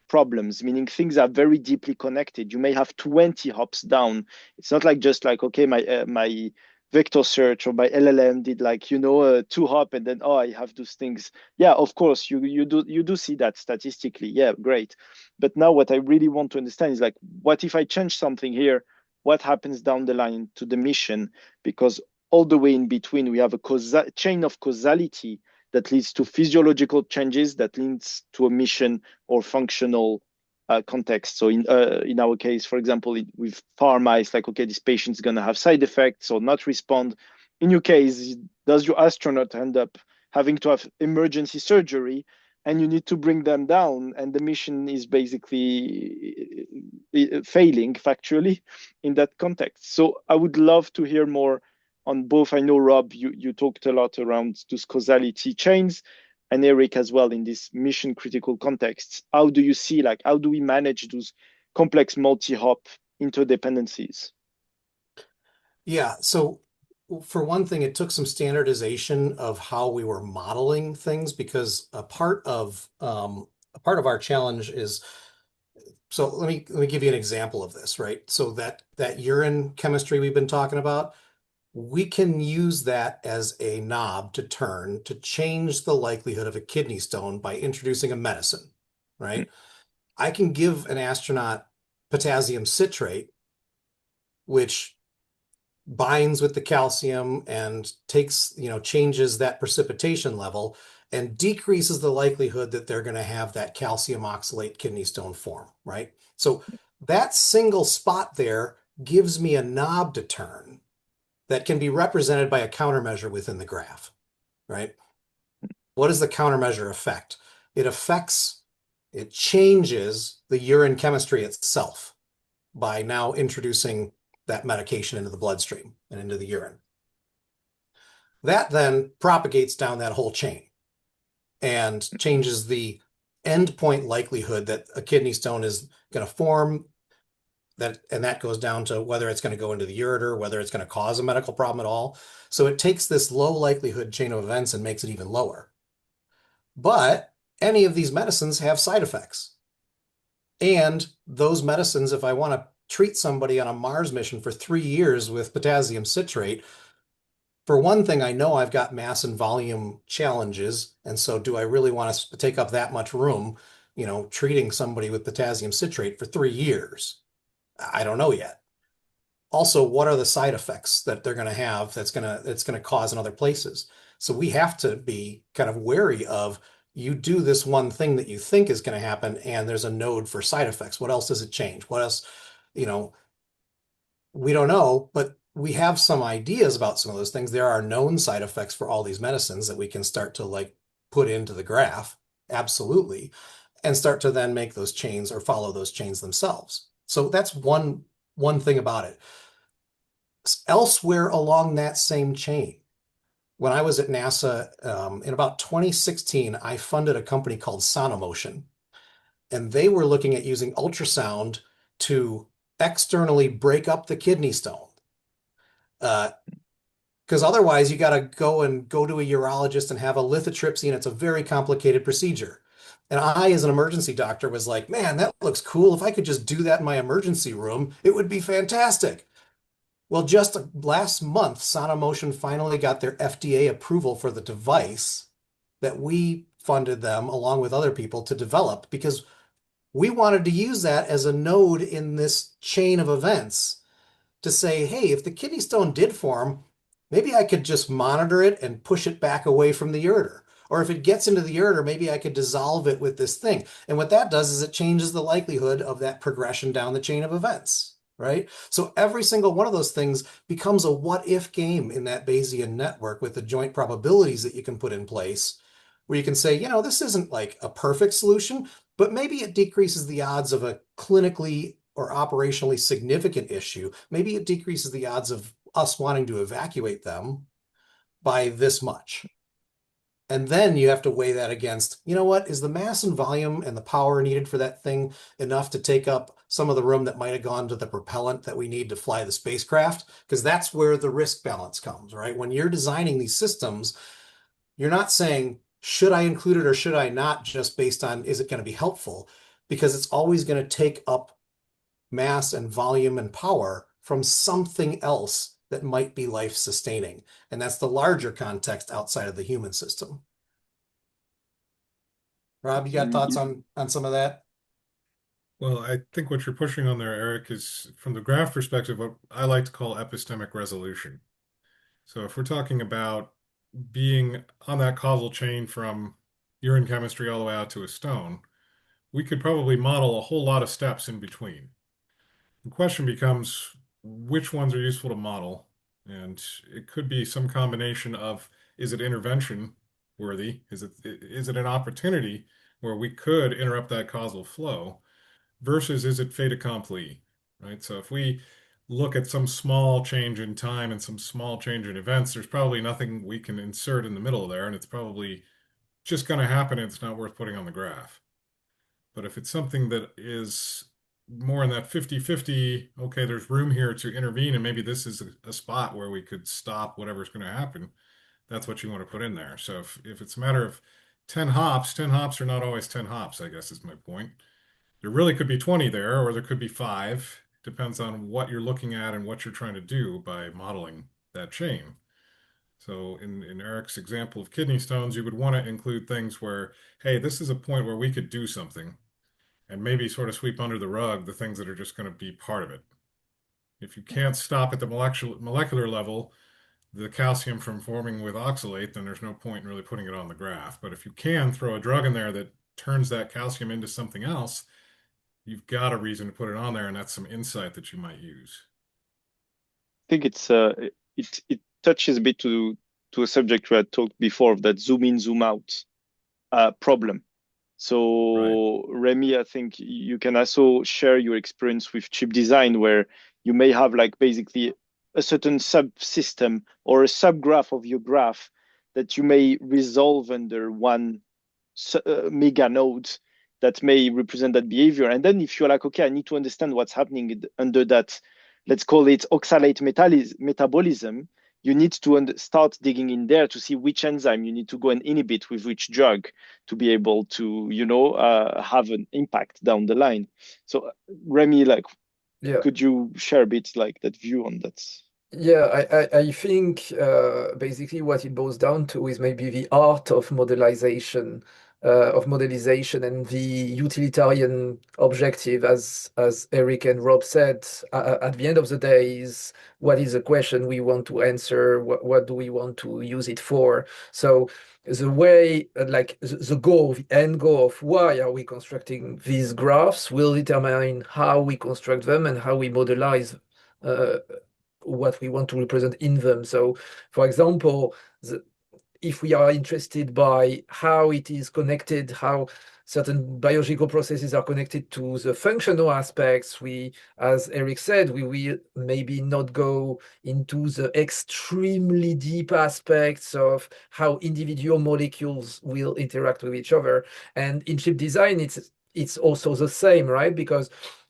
problems, meaning things are very deeply connected. You may have 20 hops down. It's not like just like, okay, my vector search or my LLM did like, 2-hop and then, oh, I have those things. Yeah, of course, you do see that statistically. Yeah, great. But now what I really want to understand is like, what if I change something here? What happens down the line to the mission? Because all the way in between, we have a chain of causality that leads to physiological changes that leads to a mission or functional context. So in our case, for example, with pharma, it's like, okay, this patient's going to have side effects or not respond. In your case, does your astronaut end up having to have emergency surgery and you need to bring them down and the mission is basically failing factually in that context? So I would love to hear more on both. I know, Rob, you talked a lot around those causality chains, and Erik as well in this mission critical contexts. How do you see, like, how do we manage those complex multi-hop interdependencies? Yeah, so for one thing, it took some standardization of how we were modeling things because a part of our challenge is, so let me give you an example of this, right? So that urine chemistry we've been talking about, we can use that as a knob to turn to change the likelihood of a kidney stone by introducing a medicine, right? I can give an astronaut potassium citrate which binds with the calcium and takes, changes that precipitation level and decreases the likelihood that they're going to have that calcium oxalate kidney stone form, right? So that single spot there gives me a knob to turn that can be represented by a countermeasure within the graph, right? What does the countermeasure affect? It changes the urine chemistry itself by now introducing that medication into the bloodstream and into the urine. That then propagates down that whole chain and changes the endpoint likelihood that a kidney stone is going to form, and that goes down to whether it's going to go into the ureter, whether it's going to cause a medical problem at all. So it takes this low likelihood chain of events and makes it even lower. But any of these medicines have side effects. And those medicines, if I want to treat somebody on a Mars mission for 3 years with potassium citrate, for one thing, I know I've got mass and volume challenges. And so do I really want to take up that much room, treating somebody with potassium citrate for 3 years? I don't know yet. Also, what are the side effects that they're going to have that's going to cause in other places? So we have to be kind of wary of, you do this one thing that you think is going to happen, and there's a node for side effects. What else does it change? What else, we don't know, but we have some ideas about some of those things. There are known side effects for all these medicines that we can start to put into the graph, absolutely, and start to then make those chains or follow those chains themselves. So that's one thing about it. Elsewhere along that same chain, when I was at NASA in about 2016, I funded a company called Sonomotion, and they were looking at using ultrasound to externally break up the kidney stone. Because otherwise you got to go to a urologist and have a lithotripsy, and it's a very complicated procedure. And I, as an emergency doctor, was like, man, that looks cool. If I could just do that in my emergency room, it would be fantastic. Well, just last month, Sonomotion finally got their FDA approval for the device that we funded them, along with other people, to develop, because we wanted to use that as a node in this chain of events to say, hey, if the kidney stone did form, maybe I could just monitor it and push it back away from the ureter. Or if it gets into the ureter, maybe I could dissolve it with this thing. And what that does is it changes the likelihood of that progression down the chain of events, right? So every single one of those things becomes a what-if game in that Bayesian network with the joint probabilities that you can put in place, where you can say, this isn't like a perfect solution, but maybe it decreases the odds of a clinically or operationally significant issue. Maybe it decreases the odds of us wanting to evacuate them by this much. And then you have to weigh that against, what is the mass and volume and the power needed for that thing enough to take up some of the room that might have gone to the propellant that we need to fly the spacecraft? Because that's where the risk balance comes, right? When you're designing these systems, you're not saying, should I include it or should I not, just based on, is it going to be helpful? Because it's always going to take up mass and volume and power from something else that might be life-sustaining. And that's the larger context outside of the human system. Rob, you got thoughts on some of that? Well, I think what you're pushing on there, Eric, is from the graph perspective, what I like to call epistemic resolution. So if we're talking about being on that causal chain from urine chemistry all the way out to a stone, we could probably model a whole lot of steps in between. The question becomes, which ones are useful to model? And it could be some combination of, is it intervention worthy? Is it an opportunity where we could interrupt that causal flow versus is it fait accompli, right? So if we look at some small change in time and some small change in events, there's probably nothing we can insert in the middle there, and it's probably just going to happen and it's not worth putting on the graph. But if it's something that is more in that 50-50, okay, there's room here to intervene, and maybe this is a spot where we could stop whatever's going to happen, that's what you want to put in there. So if it's a matter of 10 hops, 10 hops are not always 10 hops, I guess is my point. There really could be 20 there, or there could be 5. Depends on what you're looking at and what you're trying to do by modeling that chain. So in Eric's example of kidney stones, you would want to include things where, hey, this is a point where we could do something, and maybe sort of sweep under the rug the things that are just going to be part of it. If you can't stop at the molecular level the calcium from forming with oxalate, then there's no point in really putting it on the graph. But if you can throw a drug in there that turns that calcium into something else, you've got a reason to put it on there, and that's some insight that you might use. I think it touches a bit to a subject we had talked before of that zoom in, zoom out problem. So Remy, I think you can also share your experience with chip design where you may have like basically a certain subsystem or a subgraph of your graph that you may resolve under one mega node that may represent that behavior. And then if you're like, okay, I need to understand what's happening under that, let's call it oxalate metabolism, you need to start digging in there to see which enzyme you need to go and inhibit with which drug to be able to, have an impact down the line. So Remy, like, could you share a bit like that view on that? Yeah, I think basically what it boils down to is maybe the art of modelization and the utilitarian objective, as Erik and Rob said, at the end of the day is what is the question we want to answer, what do we want to use it for. So the way, like the goal, the end goal of why are we constructing these graphs will determine how we construct them and how we modelize what we want to represent in them. So, for example, if we are interested by how it is connected, how certain biological processes are connected to the functional aspects, we, as Erik said, we will maybe not go into the extremely deep aspects of how individual molecules will interact with each other. And in chip design, it's also the same, right? Because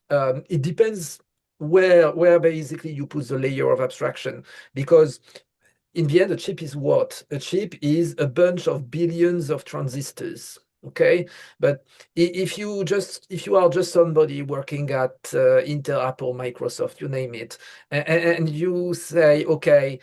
it depends where basically you put the layer of abstraction, because in the end, a chip is what? A chip is a bunch of billions of transistors. Okay, but if you are just somebody working at Intel, Apple, Microsoft, you name it, and you say, okay,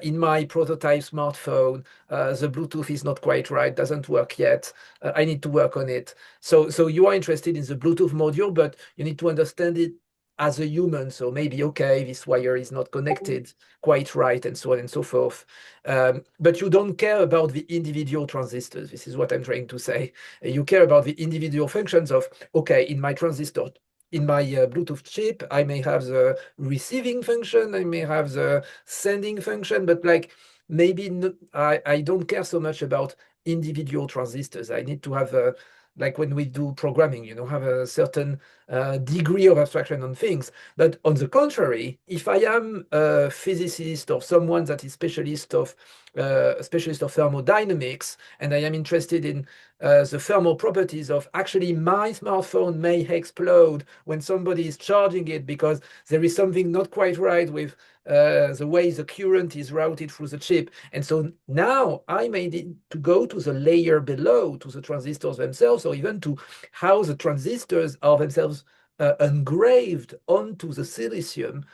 in my prototype smartphone, the Bluetooth is not quite right, doesn't work yet. I need to work on it. So you are interested in the Bluetooth module, but you need to understand it as a human. So maybe, okay, this wire is not connected quite right, and so on and so forth. But you don't care about the individual transistors. This is what I'm trying to say. You care about the individual functions of, okay, in my transistor, in my Bluetooth chip, I may have the receiving function, I may have the sending function, but like maybe I don't care so much about individual transistors. I need to have like when we do programming, have a certain degree of abstraction on things. But on the contrary, if I am a physicist or someone that is specialist of thermodynamics, and I am interested in the thermal properties of actually my smartphone may explode when somebody is charging it because there is something not quite right with the way the current is routed through the chip. And so now I may need to go to the layer below, to the transistors themselves, or even to how the transistors are themselves engraved onto the silicium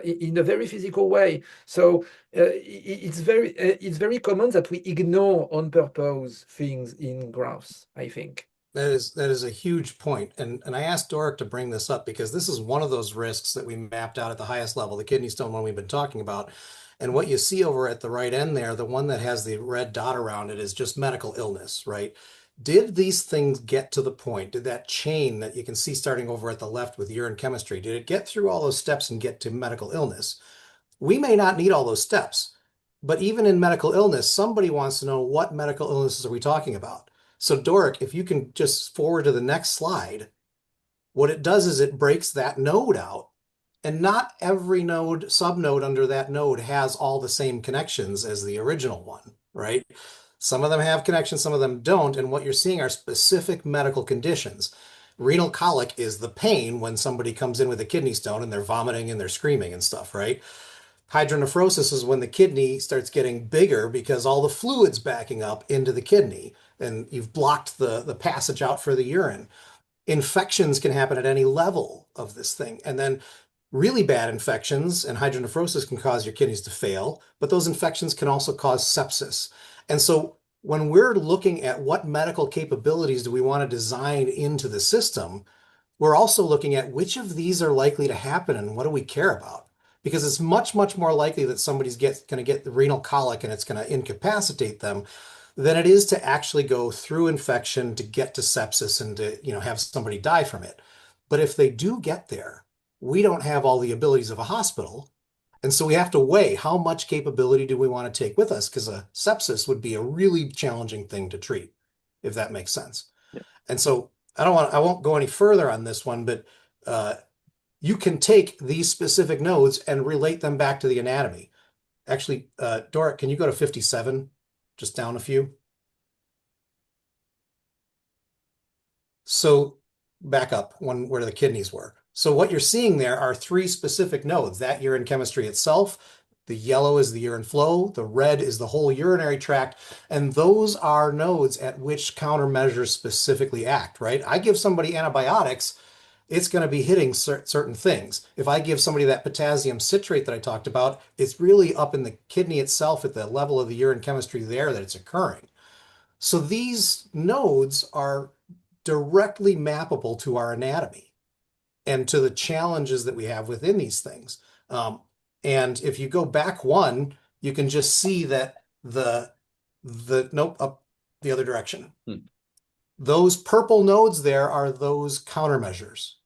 in a very physical way. So it's very common that we ignore on purpose things in graphs, I think. That is a huge point. And I asked Doric to bring this up because this is one of those risks that we mapped out at the highest level, the kidney stone one we've been talking about. And what you see over at the right end there, the one that has the red dot around it is just medical illness, right? Did these things get to the point? Did that chain that you can see starting over at the left with urine chemistry, did it get through all those steps and get to medical illness? We may not need all those steps, but even in medical illness, somebody wants to know what medical illnesses are we talking about? So Doric, if you can just forward to the next slide, what it does is it breaks that node out, and not every node, subnode under that node has all the same connections as the original one, right? Some of them have connections, some of them don't, and what you're seeing are specific medical conditions. Renal colic is the pain when somebody comes in with a kidney stone and they're vomiting and they're screaming and stuff, right? Hydronephrosis is when the kidney starts getting bigger because all the fluid's backing up into the kidney and you've blocked the passage out for the urine. Infections can happen at any level of this thing. And then really bad infections and hydronephrosis can cause your kidneys to fail, but those infections can also cause sepsis. And so when we're looking at what medical capabilities do we want to design into the system, we're also looking at which of these are likely to happen and what do we care about? because it's much, much more likely that somebody's going to get the renal colic and it's going to incapacitate them than it is to actually go through infection to get to sepsis and to, have somebody die from it. But if they do get there, we don't have all the abilities of a hospital. And so we have to weigh how much capability do we want to take with us, because a sepsis would be a really challenging thing to treat, if that makes sense. Yeah. And so I won't go any further on this one, but you can take these specific nodes and relate them back to the anatomy. Actually, Doric, can you go to 57? Just down a few. So back up where the kidneys were. So what you're seeing there are 3 specific nodes: that urine chemistry itself, the yellow is the urine flow, the red is the whole urinary tract, and those are nodes at which countermeasures specifically act, right? I give somebody antibiotics, it's going to be hitting certain things. If I give somebody that potassium citrate that I talked about, it's really up in the kidney itself at the level of the urine chemistry there that it's occurring. So these nodes are directly mappable to our anatomy and to the challenges that we have within these things. And if you go back one, you can just see that nope, up the other direction. Those purple nodes there are those countermeasures.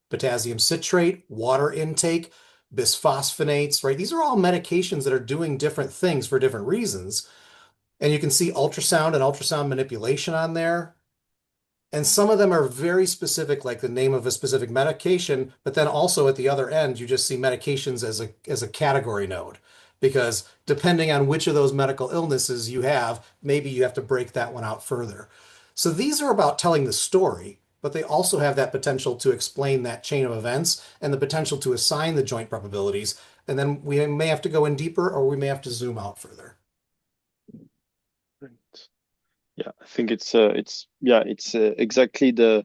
Potassium citrate, water intake, bisphosphonates, right? These are all medications that are doing different things for different reasons. And you can see ultrasound and ultrasound manipulation on there. And some of them are very specific, like the name of a specific medication, but then also at the other end, you just see medications as a category node, because depending on which of those medical illnesses you have, maybe you have to break that one out further. So these are about telling the story, but they also have that potential to explain that chain of events and the potential to assign the joint probabilities. And then we may have to go in deeper, or we may have to zoom out further. Right. Yeah, I think it's exactly the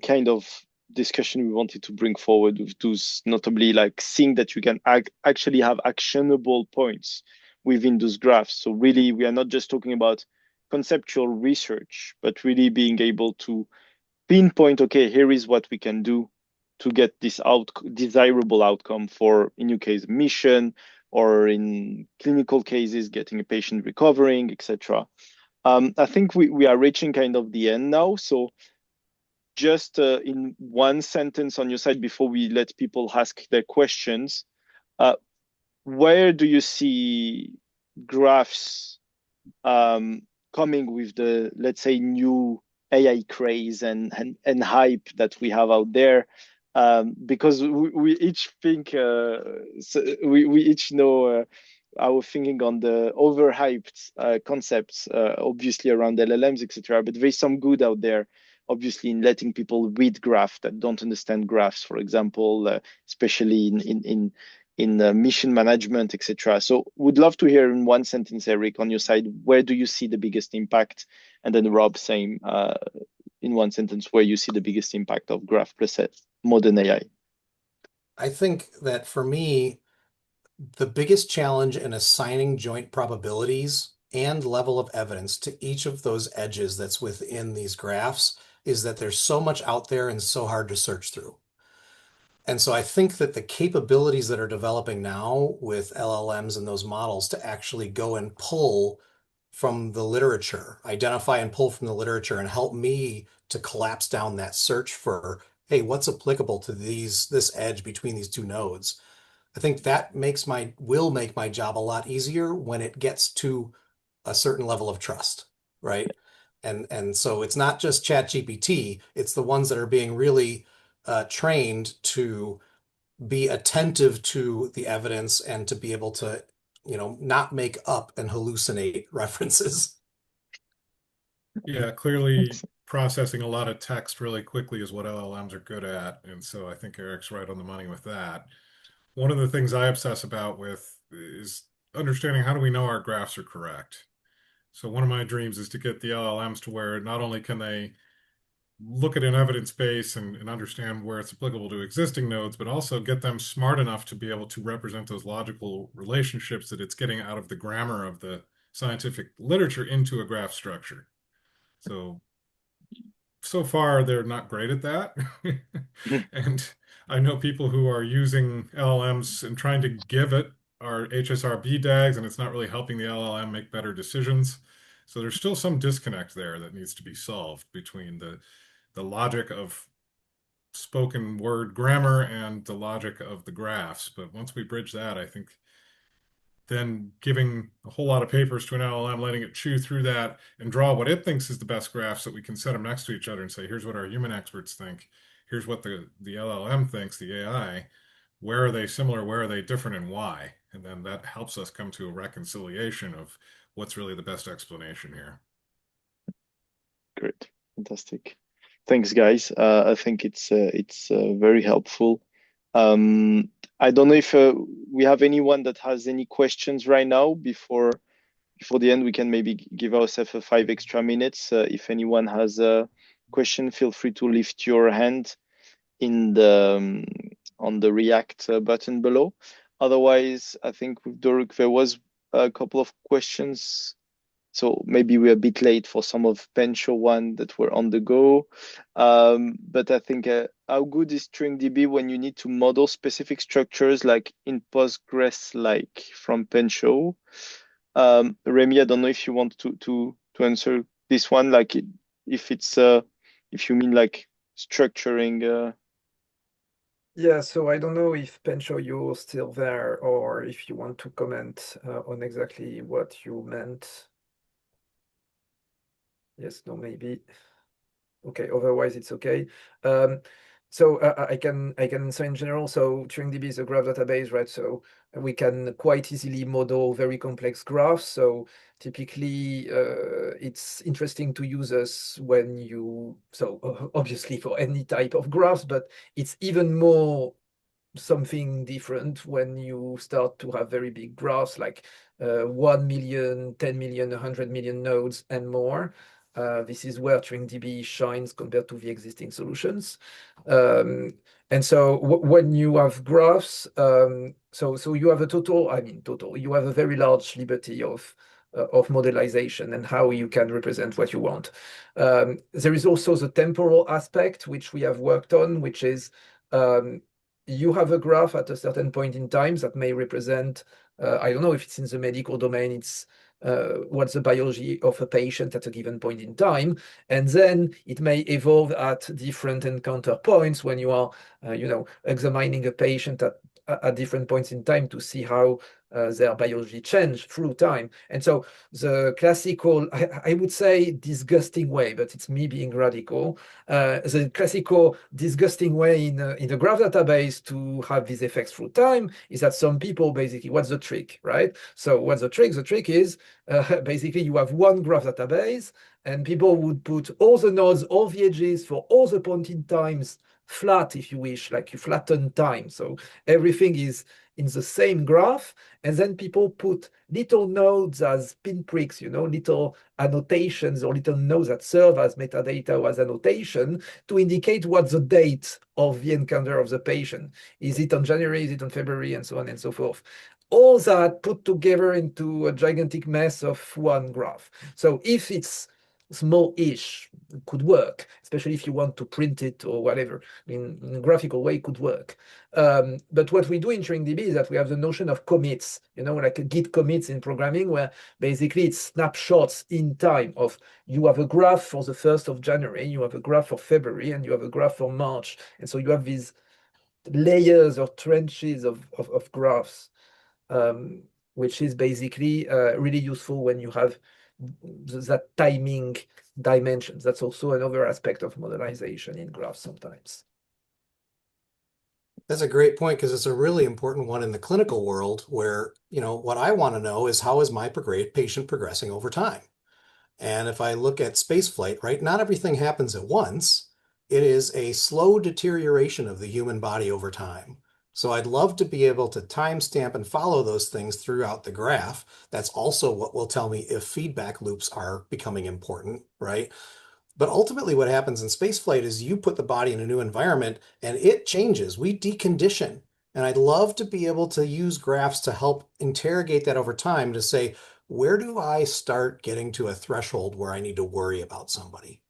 kind of discussion we wanted to bring forward with those, notably like seeing that you can actually have actionable points within those graphs. So really, we are not just talking about conceptual research, but really being able to pinpoint, okay, here is what we can do to get this desirable outcome for, in your case, mission, or in clinical cases, getting a patient recovering, etc. I think we are reaching kind of the end now. So just in one sentence on your side before we let people ask their questions, where do you see graphs coming with the, let's say, new AI craze and hype that we have out there? Because we each think, we each know our thinking on the overhyped concepts, obviously around LLMs, etc. But there's some good out there, obviously, in letting people read graphs that don't understand graphs, for example, especially in mission management, etc. So would love to hear in one sentence, Erik, on your side, where do you see the biggest impact? And then Rob, same, in one sentence, where you see the biggest impact of graph plus modern AI. I think that for me, the biggest challenge in assigning joint probabilities and level of evidence to each of those edges that's within these graphs is that there's so much out there and so hard to search through. And so I think that the capabilities that are developing now with LLMs and those models to actually go and pull from the literature, identify and pull from the literature, and help me to collapse down that search for, hey, what's applicable to this edge between these 2 nodes? I think that will make my job a lot easier when it gets to a certain level of trust, right? And so it's not just ChatGPT, it's the ones that are being really trained to be attentive to the evidence and to be able to, not make up and hallucinate references. Yeah, clearly processing a lot of text really quickly is what LLMs are good at. And so I think Erik's right on the money with that. One of the things I obsess about with is understanding, how do we know our graphs are correct? So one of my dreams is to get the LLMs to where not only can they look at an evidence base and understand where it's applicable to existing nodes, but also get them smart enough to be able to represent those logical relationships that it's getting out of the grammar of the scientific literature into a graph structure. So so far they're not great at that. And I know people who are using LLMs and trying to give it our HSRB DAGs, and it's not really helping the LLM make better decisions. So there's still some disconnect there that needs to be solved between the logic of spoken word grammar and the logic of the graphs. But once we bridge that, I think then giving a whole lot of papers to an LLM, letting it chew through that and draw what it thinks is the best graphs, so we can set them next to each other and say, here's what our human experts think. Here's what the LLM thinks, the AI. Where are they similar? Where are they different, and why? And then that helps us come to a reconciliation of what's really the best explanation here. Great, fantastic. Thanks, guys. I think it's very helpful. I don't know if we have anyone that has any questions right now before the end. We can maybe give ourselves 5 extra minutes. If anyone has a question, feel free to lift your hand in the on the React button below. Otherwise, I think with Doruk, there was a couple of questions. So maybe we're a bit late for some of Pencho one that were on the go. But I think how good is StringDB when you need to model specific structures like in Postgres, like from Pencho? Remy, I don't know if you want to answer this one, like if it's if you mean like structuring. Yeah, so I don't know if Pencho, you're still there, or if you want to comment on exactly what you meant. Yes, no, maybe. Okay, otherwise it's okay. So I can answer in general. So TuringDB is a graph database, right? So we can quite easily model very complex graphs. So typically it's interesting to use us when you, so obviously for any type of graphs, but it's even more something different when you start to have very big graphs like 1 million, 10 million, 100 million nodes and more. This is where TuringDB shines compared to the existing solutions. And so when you have graphs, so you have a total, you have a very large liberty of modelization and how you can represent what you want. There is also the temporal aspect, which we have worked on, which is you have a graph at a certain point in time that may represent, I don't know if it's in the medical domain, it's what's the biology of a patient at a given point in time. And then it may evolve at different encounter points when you are, examining a patient at different points in time to see how their biology change through time. And so the classical, I would say disgusting way, but it's me being radical, the classical disgusting way in a graph database to have these effects through time is that some people basically, what's the trick, right? So what's the trick? The trick is basically you have one graph database and people would put all the nodes, all the edges for all the point in times flat, if you wish, like you flatten time. So everything is in the same graph, and then people put little nodes as pinpricks, little annotations or little nodes that serve as metadata or as annotation to indicate what's the date of the encounter of the patient. Is it on January, is it on February, and so on and so forth. All that put together into a gigantic mess of one graph. So if it's small-ish, could work, especially if you want to print it or whatever. In a graphical way, could work. But what we do in TuringDB is that we have the notion of commits, like a Git commits in programming, where basically it's snapshots in time of you have a graph for the 1st of January, you have a graph for February, and you have a graph for March. And so you have these layers or trenches of graphs, which is basically really useful when you have that timing dimensions. That's also another aspect of modelization in graphs sometimes. That's a great point because it's a really important one in the clinical world where, what I want to know is how is my patient progressing over time? And if I look at spaceflight, right, not everything happens at once. It is a slow deterioration of the human body over time. So I'd love to be able to timestamp and follow those things throughout the graph. That's also what will tell me if feedback loops are becoming important, right? But ultimately what happens in spaceflight is you put the body in a new environment and it changes. We decondition. And I'd love to be able to use graphs to help interrogate that over time to say, where do I start getting to a threshold where I need to worry about somebody?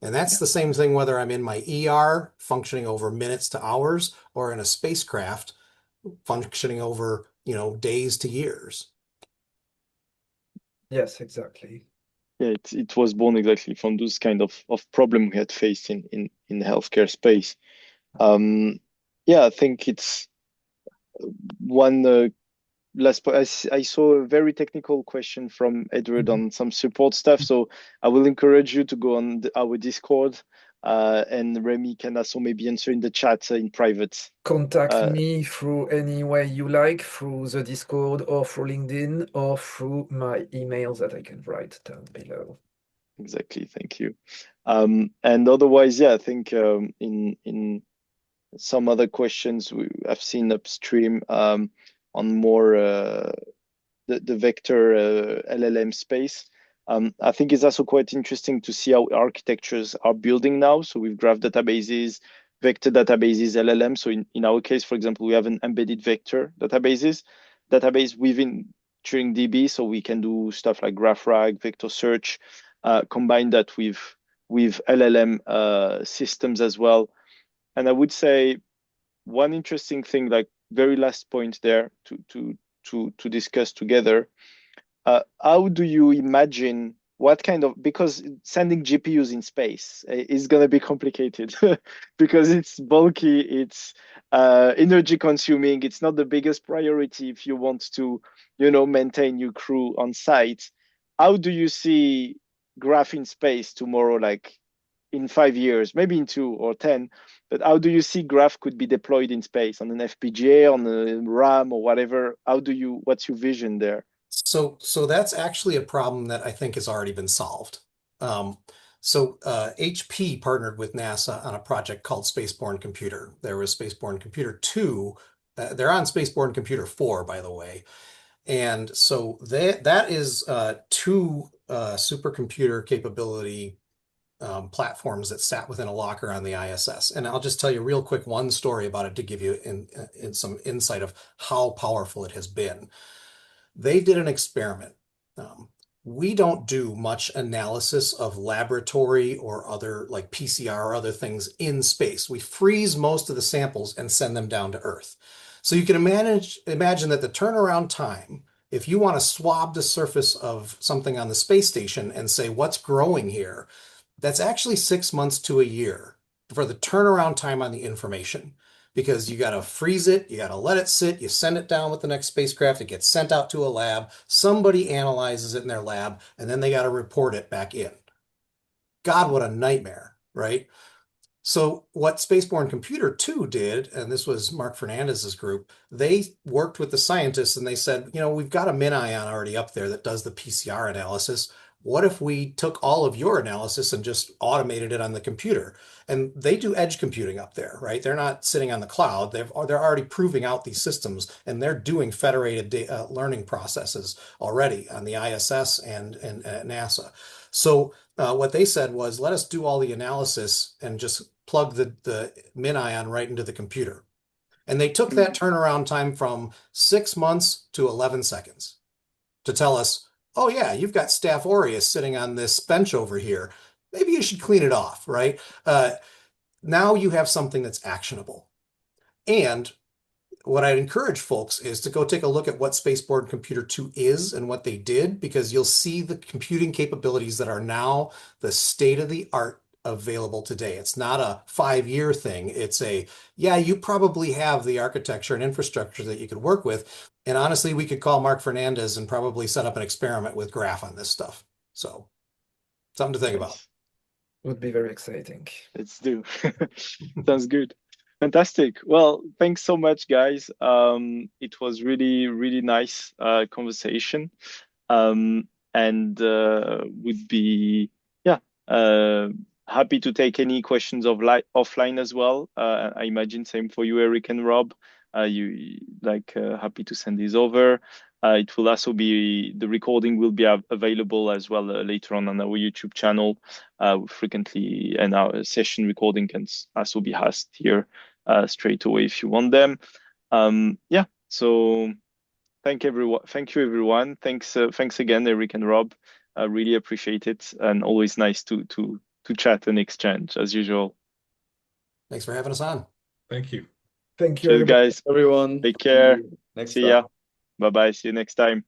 And that's the same thing whether I'm in my ER functioning over minutes to hours or in a spacecraft functioning over, days to years. Yes, exactly. Yeah, it was born exactly from those kind of problem we had faced in the healthcare space. Yeah, I think it's one last point. I saw a very technical question from Edward on some support stuff, so I will encourage you to go on our Discord, and Remy can also maybe answer in the chat in private. Contact me through any way you like, through the Discord or through LinkedIn or through my emails that I can write down below. Exactly, thank you. And otherwise, yeah, I think in some other questions I've seen upstream on more the vector LLM space. I think it's also quite interesting to see how architectures are building now. So with graph databases, vector databases, LLM. So in our case, for example, we have an embedded vector database within Turing DB. So we can do stuff like GraphRag, vector search, combine that with LLM systems as well. And I would say one interesting thing, like very last point there to discuss together. How do you imagine what kind of, because sending GPUs in space is going to be complicated because it's bulky, it's energy consuming, it's not the biggest priority if you want to, maintain your crew on site. How do you see graph in space tomorrow, like in 5 years, maybe in 2 or 10? But how do you see graph could be deployed in space on an FPGA, on a RAM or whatever? What's your vision there? So that's actually a problem that I think has already been solved. HP partnered with NASA on a project called Spaceborne Computer. There was Spaceborne Computer 2. They're on Spaceborne Computer 4, by the way. And so that is two supercomputer capability platforms that sat within a locker on the ISS. And I'll just tell you real quick one story about it to give you in some insight of how powerful it has been. They did an experiment. We don't do much analysis of laboratory or other like PCR or other things in space. We freeze most of the samples and send them down to Earth. So you can imagine that the turnaround time, if you want to swab the surface of something on the space station and say what's growing here, that's actually 6 months to a year for the turnaround time on the information. Because you got to freeze it, you got to let it sit, you send it down with the next spacecraft, it gets sent out to a lab, somebody analyzes it in their lab, and then they got to report it back in. God, what a nightmare, right? So what Spaceborne Computer 2 did, and this was Mark Fernandez's group, they worked with the scientists and they said, we've got a MinION already up there that does the PCR analysis. What if we took all of your analysis and just automated it on the computer? And they do edge computing up there, right? They're not sitting on the cloud. They're already proving out these systems, and they're doing federated learning processes already on the ISS and at NASA. So what they said was, let us do all the analysis and just plug the MinION right into the computer. And they took that turnaround time from 6 months to 11 seconds to tell us, oh yeah, you've got Staph aureus sitting on this bench over here. Maybe you should clean it off, right? Now you have something that's actionable. And what I'd encourage folks is to go take a look at what Spaceborne Computer 2 is and what they did, because you'll see the computing capabilities that are now the state of the art available today. It's not a 5-year thing. It's you probably have the architecture and infrastructure that you could work with. And honestly, we could call Mark Fernandez and probably set up an experiment with graph on this stuff. So something to think about. Would be very exciting. Let's do. Sounds good. Fantastic. Well, thanks so much, guys. It was really, really nice conversation. And would be happy to take any questions offline as well. I imagine same for you, Erik and Rob. Happy to send these over. It will also be, the recording will be available as well later on our YouTube channel frequently, and our session recording can also be asked here straight away if you want them. So thank you everyone. Thanks again, Erik and Rob. I really appreciate it, and always nice to to chat and exchange as usual. Thanks for having us on. Thank you. Thank you, Cheers, everybody. guys. Everyone. Take care. Next See time. ya. Bye-bye. See you next time.